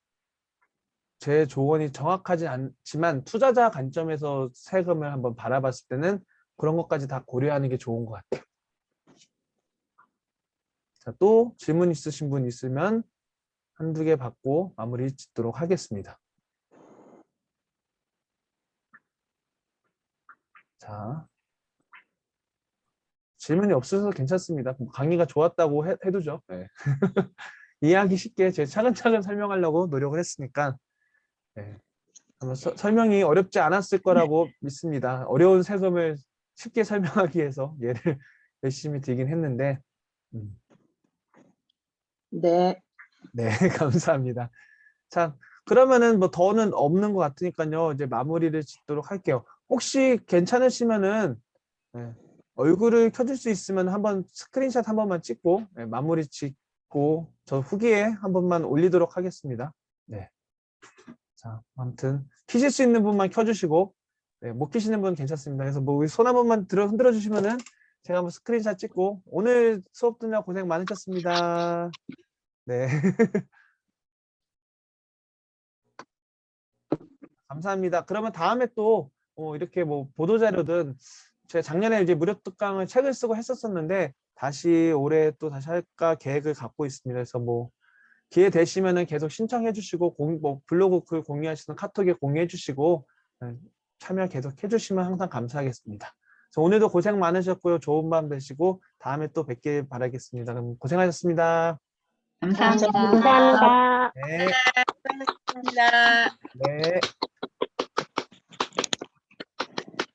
제 조언이 정확하지 않지만 투자자 관점에서 세금을 한번 바라봤을 때는 그런 것까지 다 고려하는 게 좋은 것 같아요. 자, 또 질문 있으신 분 있으면 한두 개 받고 마무리 짓도록 하겠습니다. 자, 질문이 없어서 괜찮습니다. 강의가 좋았다고 해두죠. 네. 이해하기 쉽게 제가 차근차근 설명하려고 노력을 했으니까 설명이 어렵지 않았을 거라고 믿습니다. 어려운 세금을 쉽게 설명하기 위해서 예를 열심히 들긴 했는데 네. 네, 감사합니다. 자, 그러면은 뭐 더는 없는 것 같으니까요. 이제 마무리를 짓도록 할게요. 혹시 괜찮으시면은 얼굴을 켜줄 수 있으면 한번 스크린샷 한 번만 찍고 마무리 짓고 저 후기에 한 번만 올리도록 하겠습니다. 네. 자, 아무튼 켜실 수 있는 분만 켜주시고 못 켜시는 분 괜찮습니다. 그래서 뭐 손 한 번만 흔들어 주시면은 제가 한번 스크린샷 찍고 오늘 수업 듣느라 고생 많으셨습니다. 네. 감사합니다. 그러면 다음에 또 이렇게 뭐 보도자료든 제가 작년에 이제 무료 특강을 책을 쓰고 했었었는데 다시 올해 또 다시 할까 계획을 갖고 있습니다. 그래서 뭐 기회 되시면은 계속 신청해 주시고 뭐 블로그 글 공유하시는 카톡에 공유해 주시고 참여 계속 해주시면 항상 감사하겠습니다. 그래서 오늘도 고생 많으셨고요. 좋은 밤 되시고 다음에 또 뵙길 바라겠습니다. 그럼 고생하셨습니다. 감사합니다. 감사합니다. 네. 감사합니다. 네.